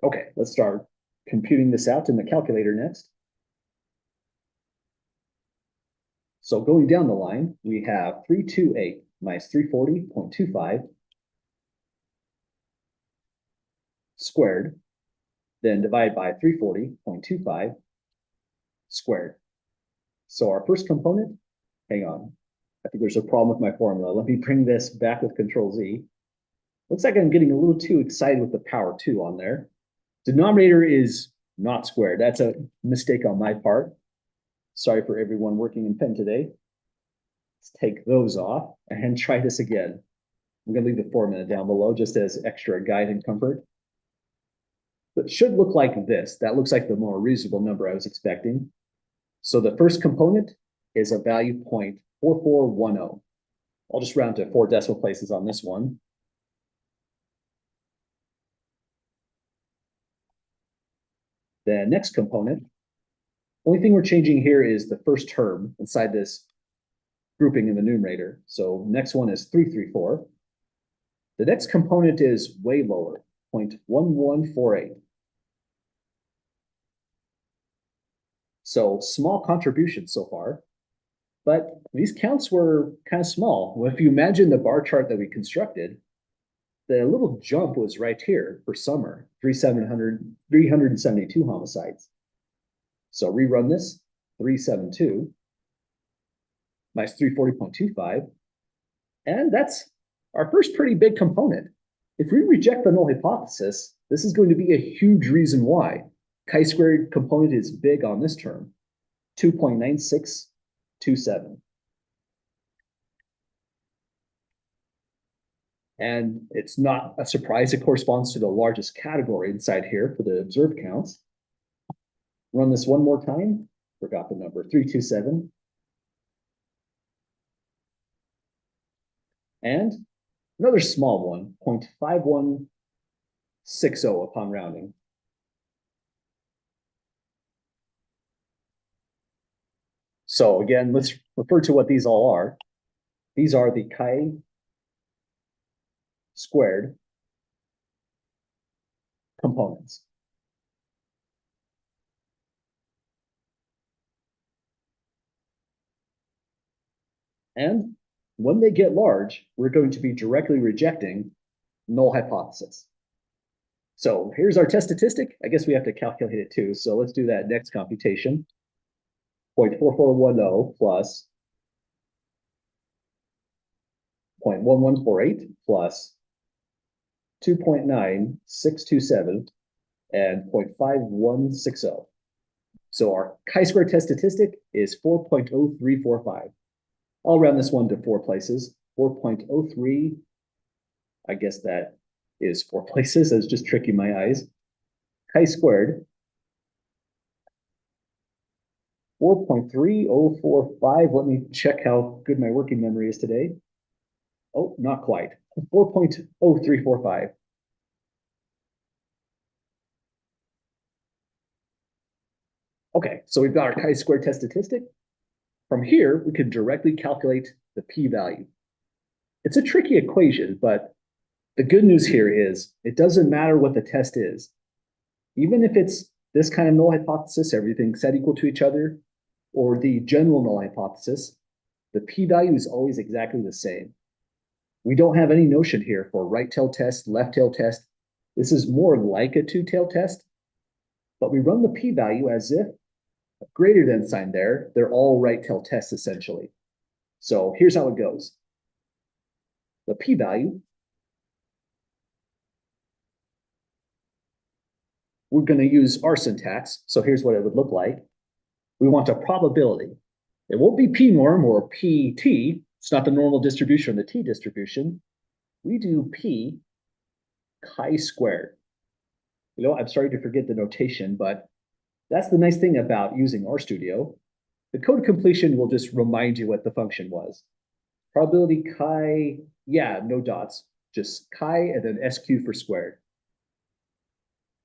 Okay, let's start computing this out in the calculator next. So going down the line, we have 328 minus 340.25 squared, then divide by 340.25 squared. So our first component, hang on, I think there's a problem with my formula. Let me bring this back with Control Z. Looks like I'm getting a little too excited with the power 2 on there. Denominator is not squared. That's a mistake on my part. Sorry for everyone working in pen today. Let's take those off and try this again. I'm going to leave the formula down below just as extra guide and comfort. It should look like this. That looks like the more reasonable number I was expecting. So the first component is a value 0.4410. I'll just round to 4 decimal places on this one. The next component, only thing we're changing here is the first term inside this grouping in the numerator. So next one is 334. The next component is way lower, 0.1148. So small contribution so far, but these counts were kind of small. Well, if you imagine the bar chart that we constructed, the little jump was right here for summer, 372 homicides. So rerun this, 372 minus 340.25, and that's our first pretty big component. If we reject the null hypothesis, this is going to be a huge reason why. Chi-squared component is big on this term, 2.9627. And it's not a surprise, it corresponds to the largest category inside here for the observed counts. Run this one more time, forgot the number, 327. And another small one, 0.5160 upon rounding. So again, let's refer to what these all are. These are the chi-squared components. And when they get large, we're going to be directly rejecting null hypothesis. So here's our test statistic. I guess we have to calculate it too. So let's do that next computation. 0.4410 plus 0.1148 plus 2.9627 and 0.5160. So our chi-square test statistic is 4.0345. I'll round this one to 4 places. 4.03, I guess that is 4 places. That's just tricking my eyes. Chi-squared 4.3045. Let me check how good my working memory is today. Oh, not quite. 4.0345. Okay, so we've got our chi-square test statistic. From here, we can directly calculate the p-value. It's a tricky equation, but the good news here is it doesn't matter what the test is. Even if it's this kind of null hypothesis, everything set equal to each other, or the general null hypothesis, the p-value is always exactly the same. We don't have any notion here for right tail test, left tail test. This is more like a two-tailed test, but we run the p-value as if a greater than sign there. They're all right tail tests essentially. So here's how it goes. The p-value, we're going to use our syntax. So here's what it would look like. We want a probability. It won't be p-norm or pt. It's not the normal distribution or the t-distribution. We do p chi-squared. You know, I'm sorry to forget the notation, but that's the nice thing about using RStudio. The code completion will just remind you what the function was. Probability chi, yeah, no dots, just chi and then SQ for squared.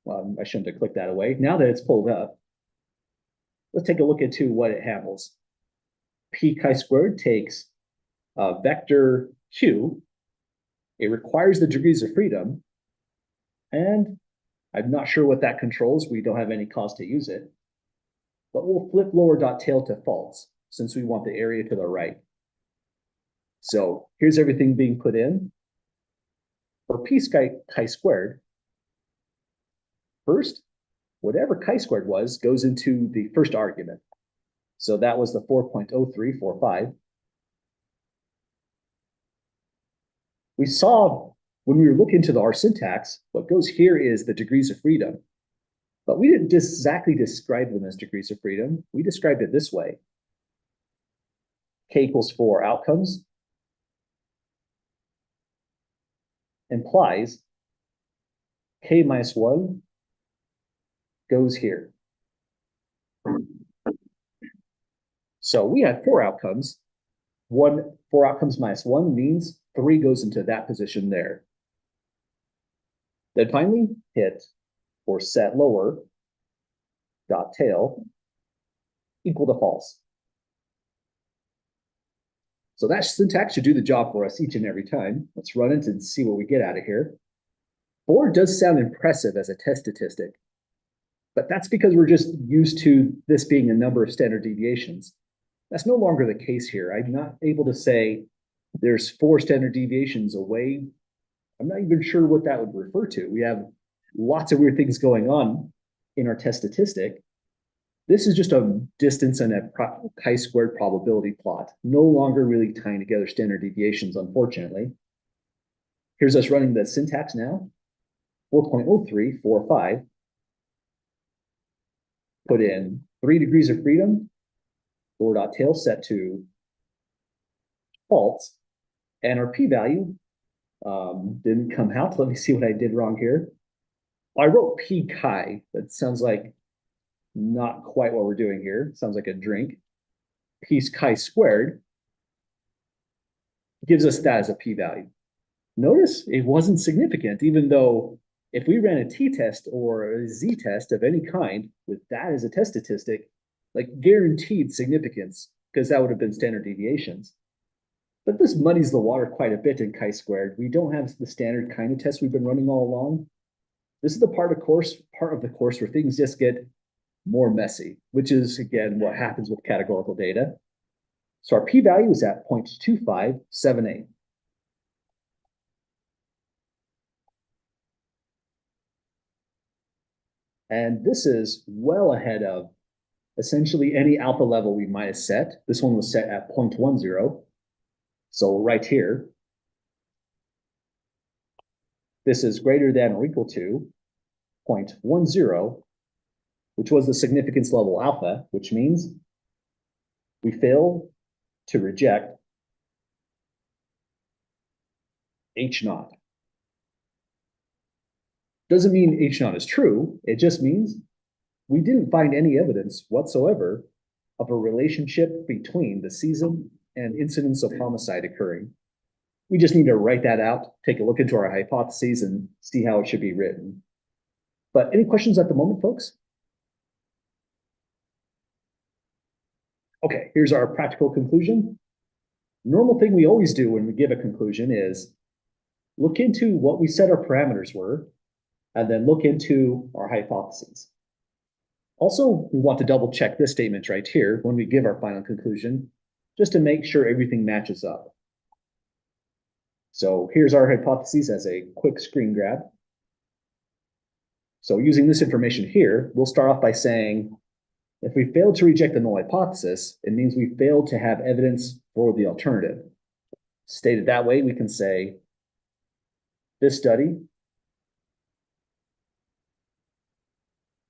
Well, I shouldn't have clicked that away. Now that it's pulled up, let's take a look into what it handles. P chi-squared takes a vector q. It requires the degrees of freedom, and I'm not sure what that controls. We don't have any cause to use it, but we'll flip lower dot tail to false since we want the area to the right. So here's everything being put in. For p chi-squared, first, whatever chi-squared was goes into the first argument. So that was the 4.0345. We saw when we were looking into our syntax, what goes here is the degrees of freedom. But we didn't exactly describe them as degrees of freedom. We described it this way. K equals 4 outcomes implies K minus 1 goes here. So we have 4 outcomes. 4 outcomes minus 1 means 3 goes into that position there. Then finally hit or set lower dot tail equal to false. So that syntax should do the job for us each and every time. Let's run it and see what we get out of here. 4 does sound impressive as a test statistic, but that's because we're just used to this being a number of standard deviations. That's no longer the case here. I'm not able to say there's 4 standard deviations away. I'm not even sure what that would refer to. We have lots of weird things going on in our test statistic. This is just a distance and a chi-squared probability plot, no longer really tying together standard deviations, unfortunately. Here's us running the syntax now. 4.0345. Put in 3 degrees of freedom, lower dot tail set to false, and our p-value didn't come out. Let me see what I did wrong here. I wrote p chi. That sounds like not quite what we're doing here. Sounds like a drink. P chi-squared gives us that as a p-value. Notice it wasn't significant, even though if we ran a t-test or a z-test of any kind with that as a test statistic, like guaranteed significance, because that would have been standard deviations. But this muddies the water quite a bit in chi-squared. We don't have the standard kind of test we've been running all along. This is the part of the course where things just get more messy, which is, again, what happens with categorical data. So our p-value is at 0.2578. And this is well ahead of essentially any alpha level we might have set. This one was set at 0.10. So right here, this is greater than or equal to 0.10, which was the significance level alpha, which means we fail to reject H naught. Doesn't mean H naught is true. It just means we didn't find any evidence whatsoever of a relationship between the season and incidence of homicide occurring. We just need to write that out, take a look into our hypotheses, and see how it should be written. But any questions at the moment, folks? Okay, here's our practical conclusion. Normal thing we always do when we give a conclusion is look into what we said our parameters were, and then look into our hypotheses. Also, we want to double check this statement right here when we give our final conclusion, just to make sure everything matches up. So here's our hypotheses as a quick screen grab. So using this information here, we'll start off by saying, if we fail to reject the null hypothesis, it means we failed to have evidence for the alternative. Stated that way, we can say, this study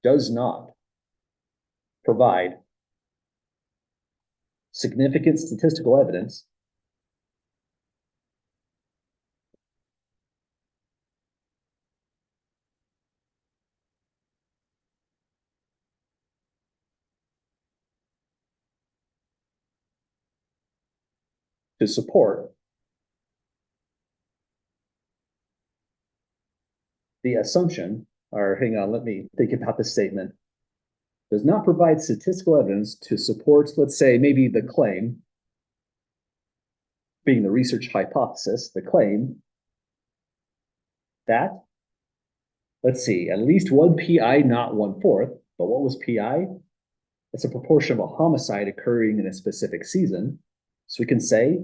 does not provide significant statistical evidence to support the assumption, or hang on, let me think about this statement, does not provide statistical evidence to support, let's say, maybe the claim, being the research hypothesis, the claim that, let's see, at least one PI, not 1/4, but what was PI? It's a proportion of a homicide occurring in a specific season. So we can say,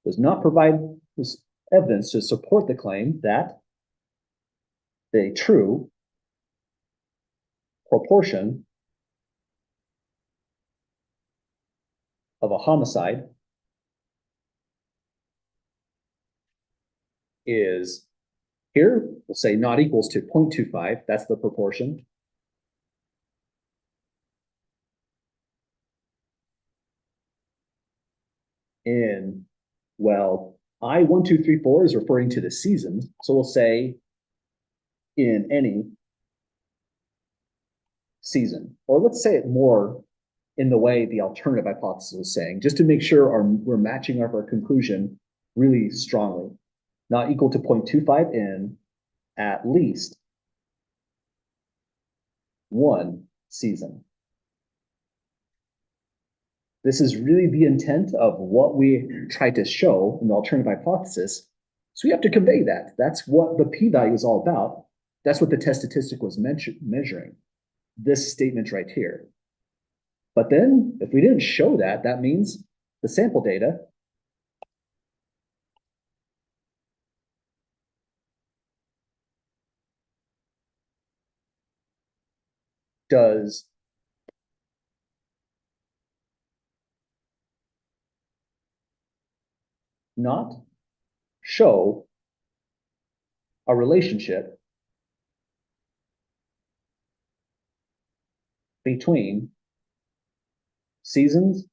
does not provide this evidence to support the claim that the true proportion of a homicide is here, we'll say not equals to 0.25, that's the proportion. In, well, I1, 2, 3, 4 is referring to the seasons. So we'll say in any season, or let's say it more in the way the alternative hypothesis was saying, just to make sure we're matching up our conclusion really strongly. Not equal to 0.25 in at least one season. This is really the intent of what we tried to show in the alternative hypothesis. So we have to convey that. That's what the p-value is all about. That's what the test statistic was measuring. This statement right here. But then if we didn't show that, that means the sample data does not show a relationship between seasons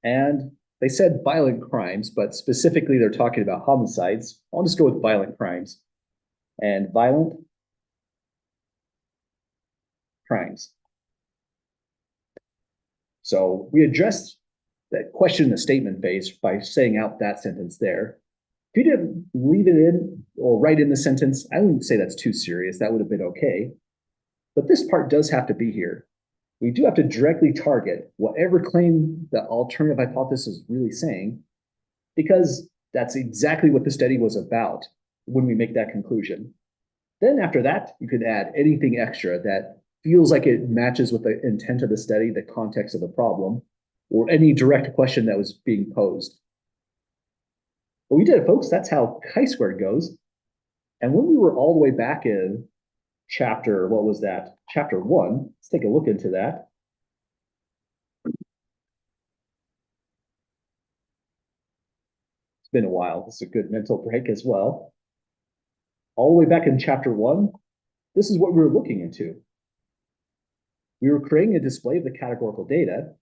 and, they said violent crimes, but specifically they're talking about homicides. I'll just go with violent crimes. And violent crimes. So we addressed that question in the statement phase by saying out that sentence there. If you didn't leave it in or write in the sentence, I wouldn't say that's too serious. That would have been okay. But this part does have to be here. We do have to directly target whatever claim the alternative hypothesis is really saying, because that's exactly what the study was about when we make that conclusion. Then after that, you could add anything extra that feels like it matches with the intent of the study, the context of the problem, or any direct question that was being posed. But we did it, folks. That's how chi-squared goes. And when we were all the way back in chapter, what was that? Chapter 1. Let's take a look into that. It's been a while. This is a good mental break as well. All the way back in chapter 1, this is what we were looking into. We were creating a display of the categorical data.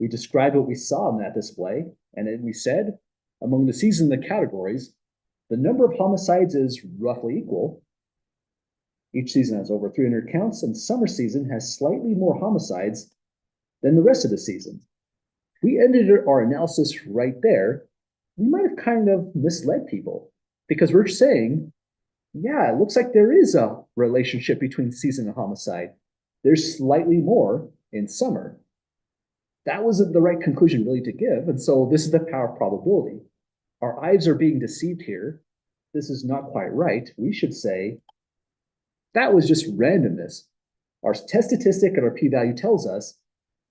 We described what we saw in that display, and then we said, among the season and the categories, the number of homicides is roughly equal. Each season has over 300 counts, and summer season has slightly more homicides than the rest of the season. If we ended our analysis right there, we might have kind of misled people, because we're saying, yeah, it looks like there is a relationship between season and homicide. There's slightly more in summer. That wasn't the right conclusion really to give, and so this is the power of probability. Our eyes are being deceived here, this is not quite right, we should say that was just randomness. Our test statistic and our p-value tells us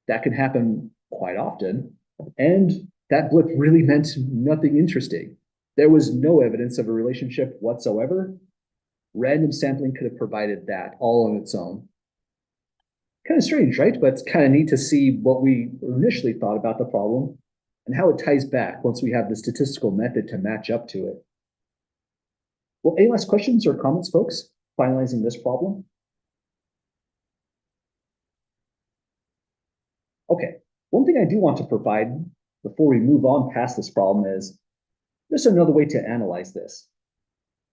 that can happen quite often, and that blip really meant nothing interesting. There was no evidence of a relationship whatsoever. Random sampling could have provided that all on its own. Kind of strange, right? But it's kind of neat to see what we initially thought about the problem and how it ties back once we have the statistical method to match up to it. Well, any last questions or comments, folks, finalizing this problem? Okay, one thing I do want to provide before we move on past this problem is there's another way to analyze this.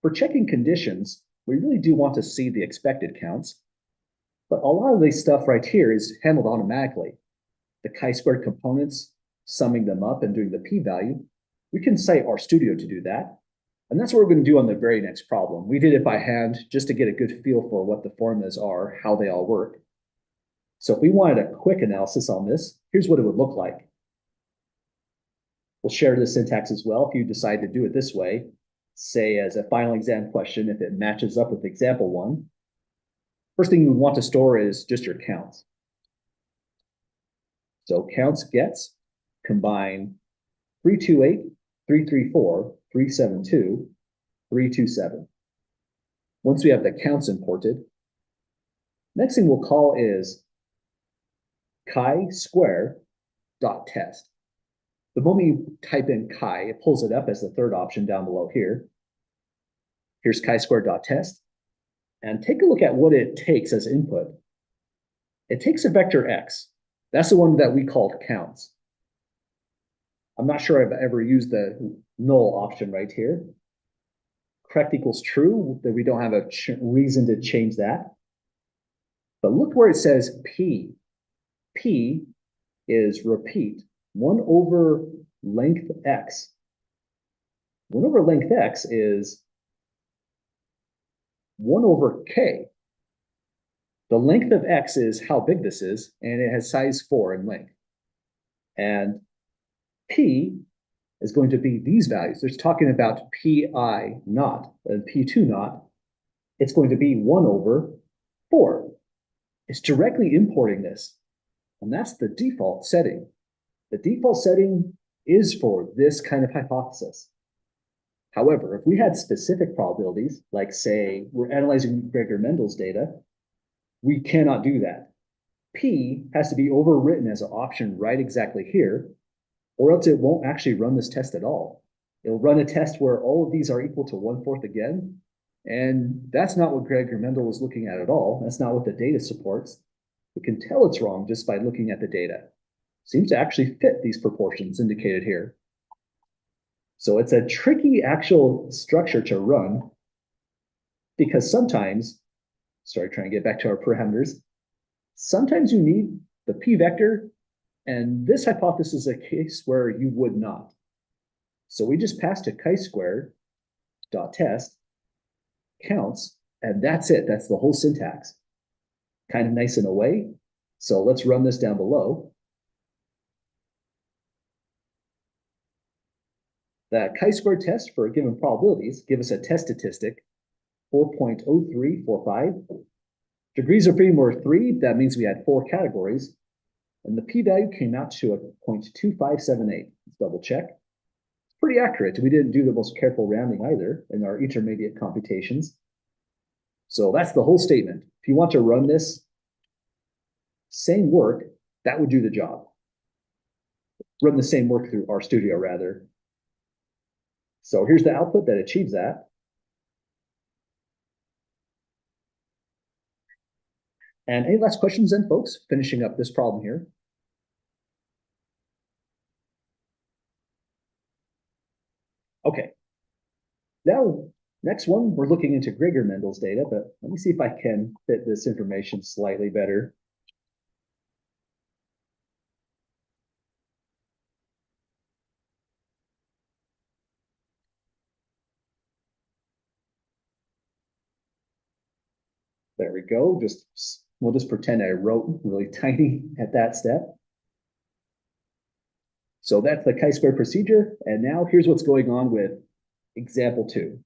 For checking conditions, we really do want to see the expected counts, but a lot of this stuff right here is handled automatically. The chi-squared components, summing them up and doing the p-value, we can cite RStudio to do that. And that's what we're going to do on the very next problem. We did it by hand just to get a good feel for what the formulas are, how they all work. So if we wanted a quick analysis on this, here's what it would look like. We'll share the syntax as well if you decide to do it this way. Say as a final exam question, if it matches up with example one. First thing you would want to store is just your counts. So counts gets, combine 328, 334, 372, 327. Once we have the counts imported, next thing we'll call is chi-square dot test. The moment you type in chi, it pulls it up as the third option down below here. Here's chi-square dot test. And take a look at what it takes as input. It takes a vector x. That's the one that we called counts. I'm not sure I've ever used the null option right here. Correct equals true, that we don't have a reason to change that. But look where it says p. P is repeat, 1 over length x. 1 over length x is 1 over k. The length of x is how big this is, and it has size 4 in length. And p is going to be these values. It's talking about pi naught and p2 naught. It's going to be 1 over 4. It's directly importing this. And that's the default setting. The default setting is for this kind of hypothesis. However, if we had specific probabilities, like say we're analyzing Gregor-Mendel's data, we cannot do that. P has to be overwritten as an option right exactly here, or else it won't actually run this test at all. It'll run a test where all of these are equal to 1/4 again, and that's not what Gregor-Mendel was looking at all. That's not what the data supports. We can tell it's wrong just by looking at the data. Seems to actually fit these proportions indicated here. So it's a tricky actual structure to run because sometimes, trying to get back to our parameters, sometimes you need the p vector, and this hypothesis is a case where you would not. So we just passed to chi-squared dot test counts, and that's it. That's the whole syntax. Kind of nice in a way. So let's run this down below. The chi-square test for given probabilities give us a test statistic, 4.0345. Degrees of freedom were 3. That means we had 4 categories. And the p-value came out to a 0.2578. Let's double check. It's pretty accurate. We didn't do the most careful rounding either in our intermediate computations. So that's the whole statement. If you want to run this same work, that would do the job. Run the same work through RStudio, rather. So here's the output that achieves that. And any last questions then, folks? Finishing up this problem here. Okay. Now, next one, we're looking into Gregor-Mendel's data, but let me see if I can fit this information slightly better. There we go. We'll just pretend I wrote really tiny at that step. So that's the chi-square procedure. And now here's what's going on with example 2.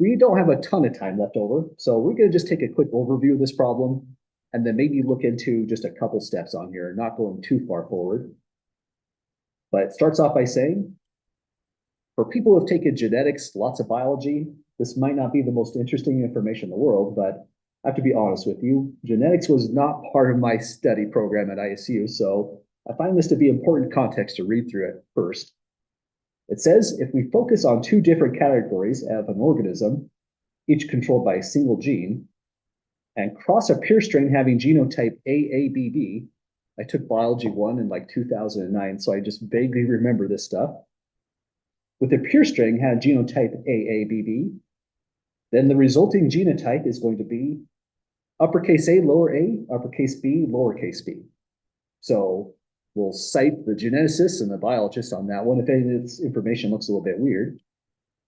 we don't have a ton of time left over, so we're going to just take a quick overview of this problem and then maybe look into just a couple steps on here, not going too far forward. But it starts off by saying, for people who have taken genetics, lots of biology, this might not be the most interesting information in the world, but I have to be honest with you, genetics was not part of my study program at ISU, so I find this to be important context to read through it first. It says if we focus on two different categories of an organism, each controlled by a single gene, and cross a pure strain having genotype AABB, I took biology 1 in like 2009, so I just vaguely remember this stuff. With a pure string had genotype AABB, then the resulting genotype is going to be uppercase A, uppercase B, lowercase b. So we'll cite the geneticist and the biologist on that one if any of this information looks a little bit weird.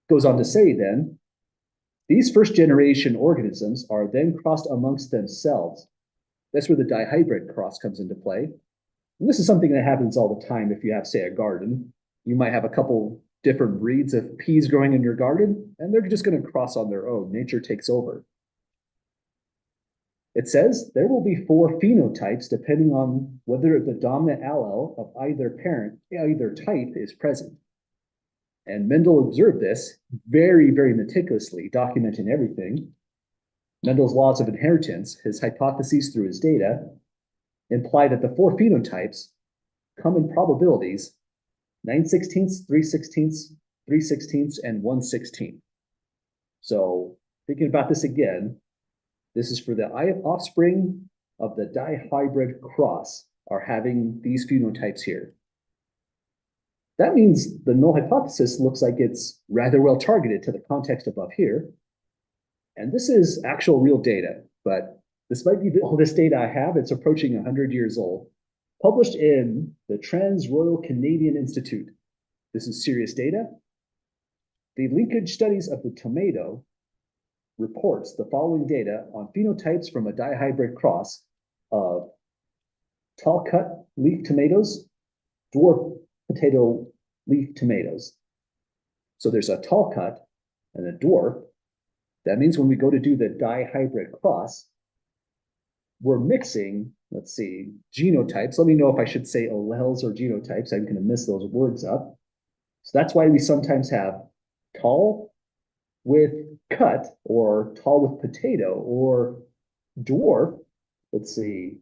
Goes on to say then, these first generation organisms are then crossed amongst themselves. That's where the dihybrid cross comes into play. And this is something that happens all the time if you have, say, a garden. You might have a couple different breeds of peas growing in your garden, and they're just going to cross on their own. Nature takes over. It says there will be 4 phenotypes depending on whether the dominant allele of either parent, either type is present. And Mendel observed this very, very meticulously, documenting everything. Mendel's laws of inheritance, his hypotheses through his data, imply that the 4 phenotypes come in probabilities 9/16, 3/16, 3/16, and 1/16. So thinking about this again, this is for the offspring of the dihybrid cross are having these phenotypes here. That means the null hypothesis looks like it's rather well targeted to the context above here. And this is actual real data, but this might be the oldest data I have. It's approaching 100 years old, published in the Trans Royal Canadian Institute. This is serious data. The linkage studies of the tomato reports the following data on phenotypes from a dihybrid cross of tall cut leaf tomatoes, dwarf potato leaf tomatoes. So there's a tall cut and a dwarf. That means when we go to do the dihybrid cross, we're mixing, let's see, genotypes. Let me know if I should say alleles or genotypes. I'm going to mess those words up. So that's why we sometimes have tall with cut or tall with potato or dwarf. Let's see,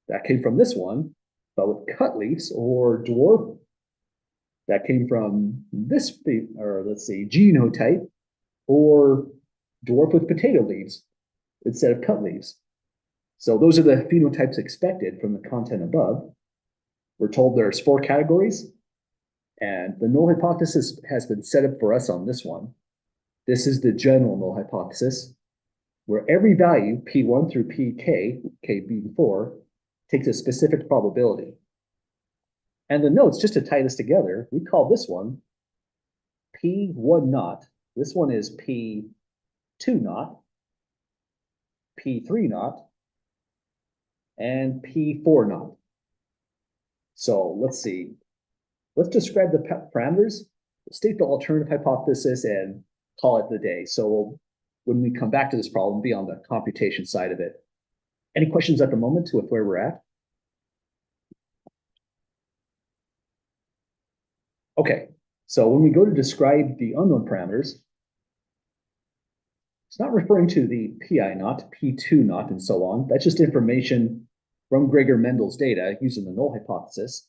that came from this one, but with cut leaves or dwarf, that came from this, or let's see, genotype or dwarf with potato leaves instead of cut leaves. So those are the phenotypes expected from the content above. We're told there's 4 categories, and the null hypothesis has been set up for us on this one. This is the general null hypothesis, where every value, P1 through Pk, K being 4, takes a specific probability. And the notes, just to tie this together, we call this one P1 naught. This one is P2 naught, P3 naught, and P4 naught. So let's see. Let's describe the parameters, state the alternative hypothesis, and call it the day. So when we come back to this problem, be on the computation side of it. Any questions at the moment with where we're at? Okay, so when we go to describe the unknown parameters, it's not referring to the Pi naught, P2 naught, and so on. That's just information from Gregor Mendel's data using the null hypothesis.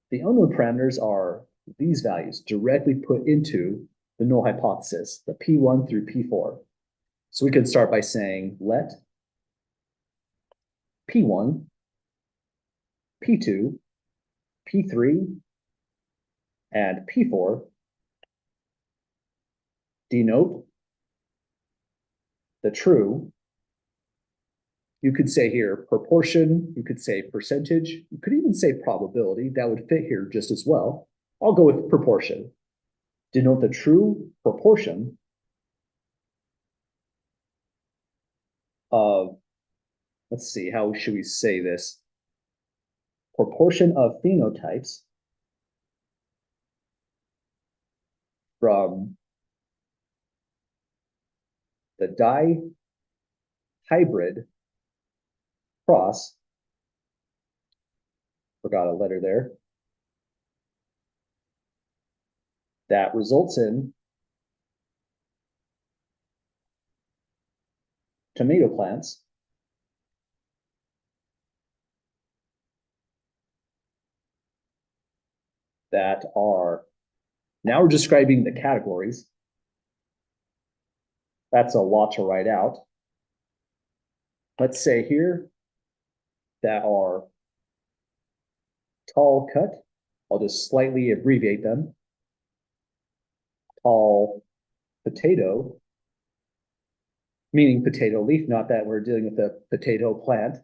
The unknown parameters are these values directly put into the null hypothesis, the P1 through P4. So we can start by saying let P1, P2, P3, and P4 denote the true. You could say here proportion, you could say percentage, you could even say probability. That would fit here just as well. I'll go with proportion. Denote the true proportion of, let's see, how should we say this? Proportion of phenotypes from the dihybrid cross, forgot a letter there, that results in tomato plants that are, now we're describing the categories. That's a lot to write out. Let's say here that are tall cut. I'll just slightly abbreviate them. Tall potato, meaning potato leaf, not that we're dealing with a potato plant.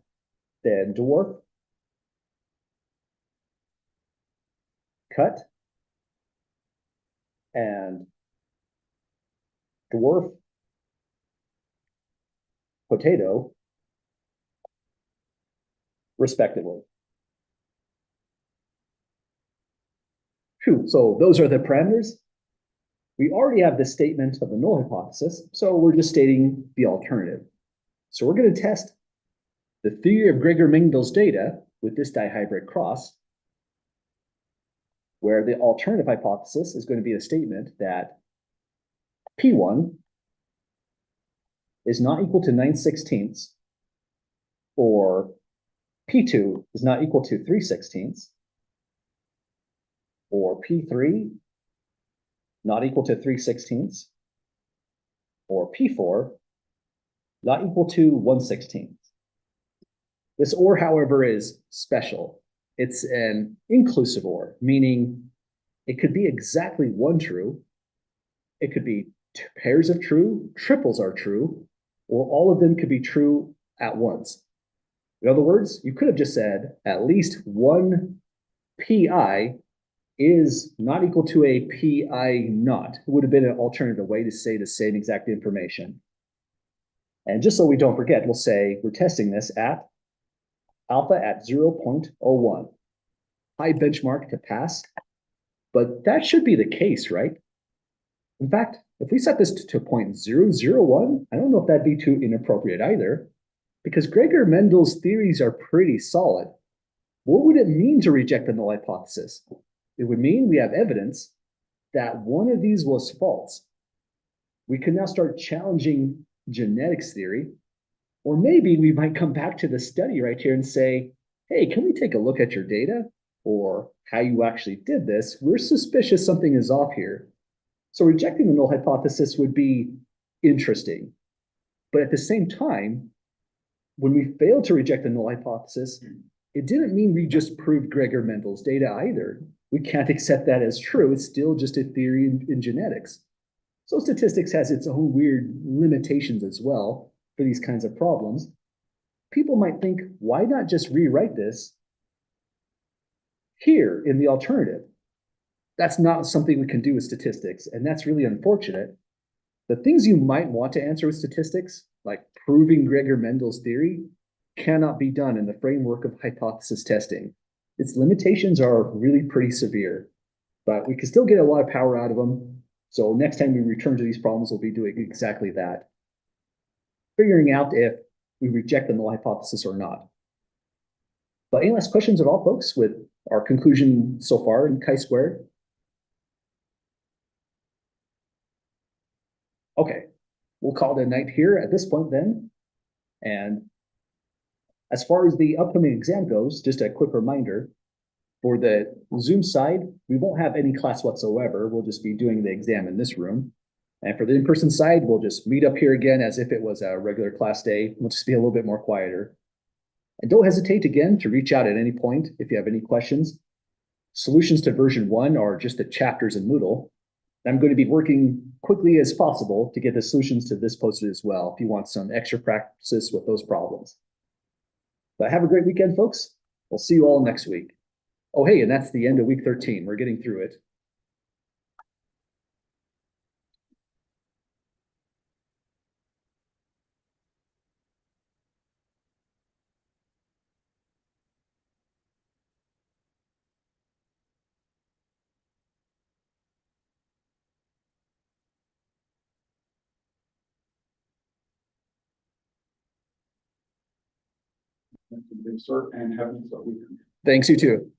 Then dwarf, cut, and dwarf potato, respectively. Phew, so those are the parameters. We already have the statement of the null hypothesis, so we're just stating the alternative. So we're going to test the theory of Gregor-Mendel's data with this dihybrid cross, where the alternative hypothesis is going to be a statement that P1 is not equal to 9/16, or P2 is not equal to 3/16, or P3 not equal to 3/16, or P4 not equal to 1/16. This or, however, is special. It's an inclusive or, meaning it could be exactly one true, it could be two pairs of true, triples are true, or all of them could be true at once. In other words, you could have just said at least one PI is not equal to a PI not. It would have been an alternative way to say the same exact information. And just so we don't forget, we'll say we're testing this at alpha at 0.01. High benchmark to pass, but that should be the case, right? In fact, if we set this to 0.001, I don't know if that'd be too inappropriate either, because Gregor-Mendel's theories are pretty solid. What would it mean to reject the null hypothesis? It would mean we have evidence that one of these was false. We can now start challenging genetics theory, or maybe we might come back to the study right here and say, hey, can we take a look at your data or how you actually did this? We're suspicious something is off here. So rejecting the null hypothesis would be interesting. But at the same time, when we failed to reject the null hypothesis, it didn't mean we just proved Gregor-Mendel's data either. We can't accept that as true. It's still just a theory in genetics. So statistics has its own weird limitations as well for these kinds of problems. People might think, why not just rewrite this here in the alternative? That's not something we can do with statistics, and that's really unfortunate. The things you might want to answer with statistics, like proving Gregor-Mendel's theory, cannot be done in the framework of hypothesis testing. Its limitations are really pretty severe, but we can still get a lot of power out of them. So next time we return to these problems, we'll be doing exactly that. Figuring out if we reject the null hypothesis or not. But any last questions at all, folks, with our conclusion so far in chi-squared? Okay, we'll call it a night here at this point then. And as far as the upcoming exam goes, just a quick reminder, for the Zoom side, we won't have any class whatsoever. We'll just be doing the exam in this room. And for the in-person side, we'll just meet up here again as if it was a regular class day. We'll just be a little bit more quieter. And don't hesitate again to reach out at any point if you have any questions. Solutions to version 1 are just the chapters in Moodle. I'm going to be working quickly as possible to get the solutions to this posted as well if you want some extra practice with those problems. But have a great weekend, folks. We'll see you all next week. Oh, hey, and that's the end of week 13. We're getting through it. Good start and have a good weekend. Thanks, you too.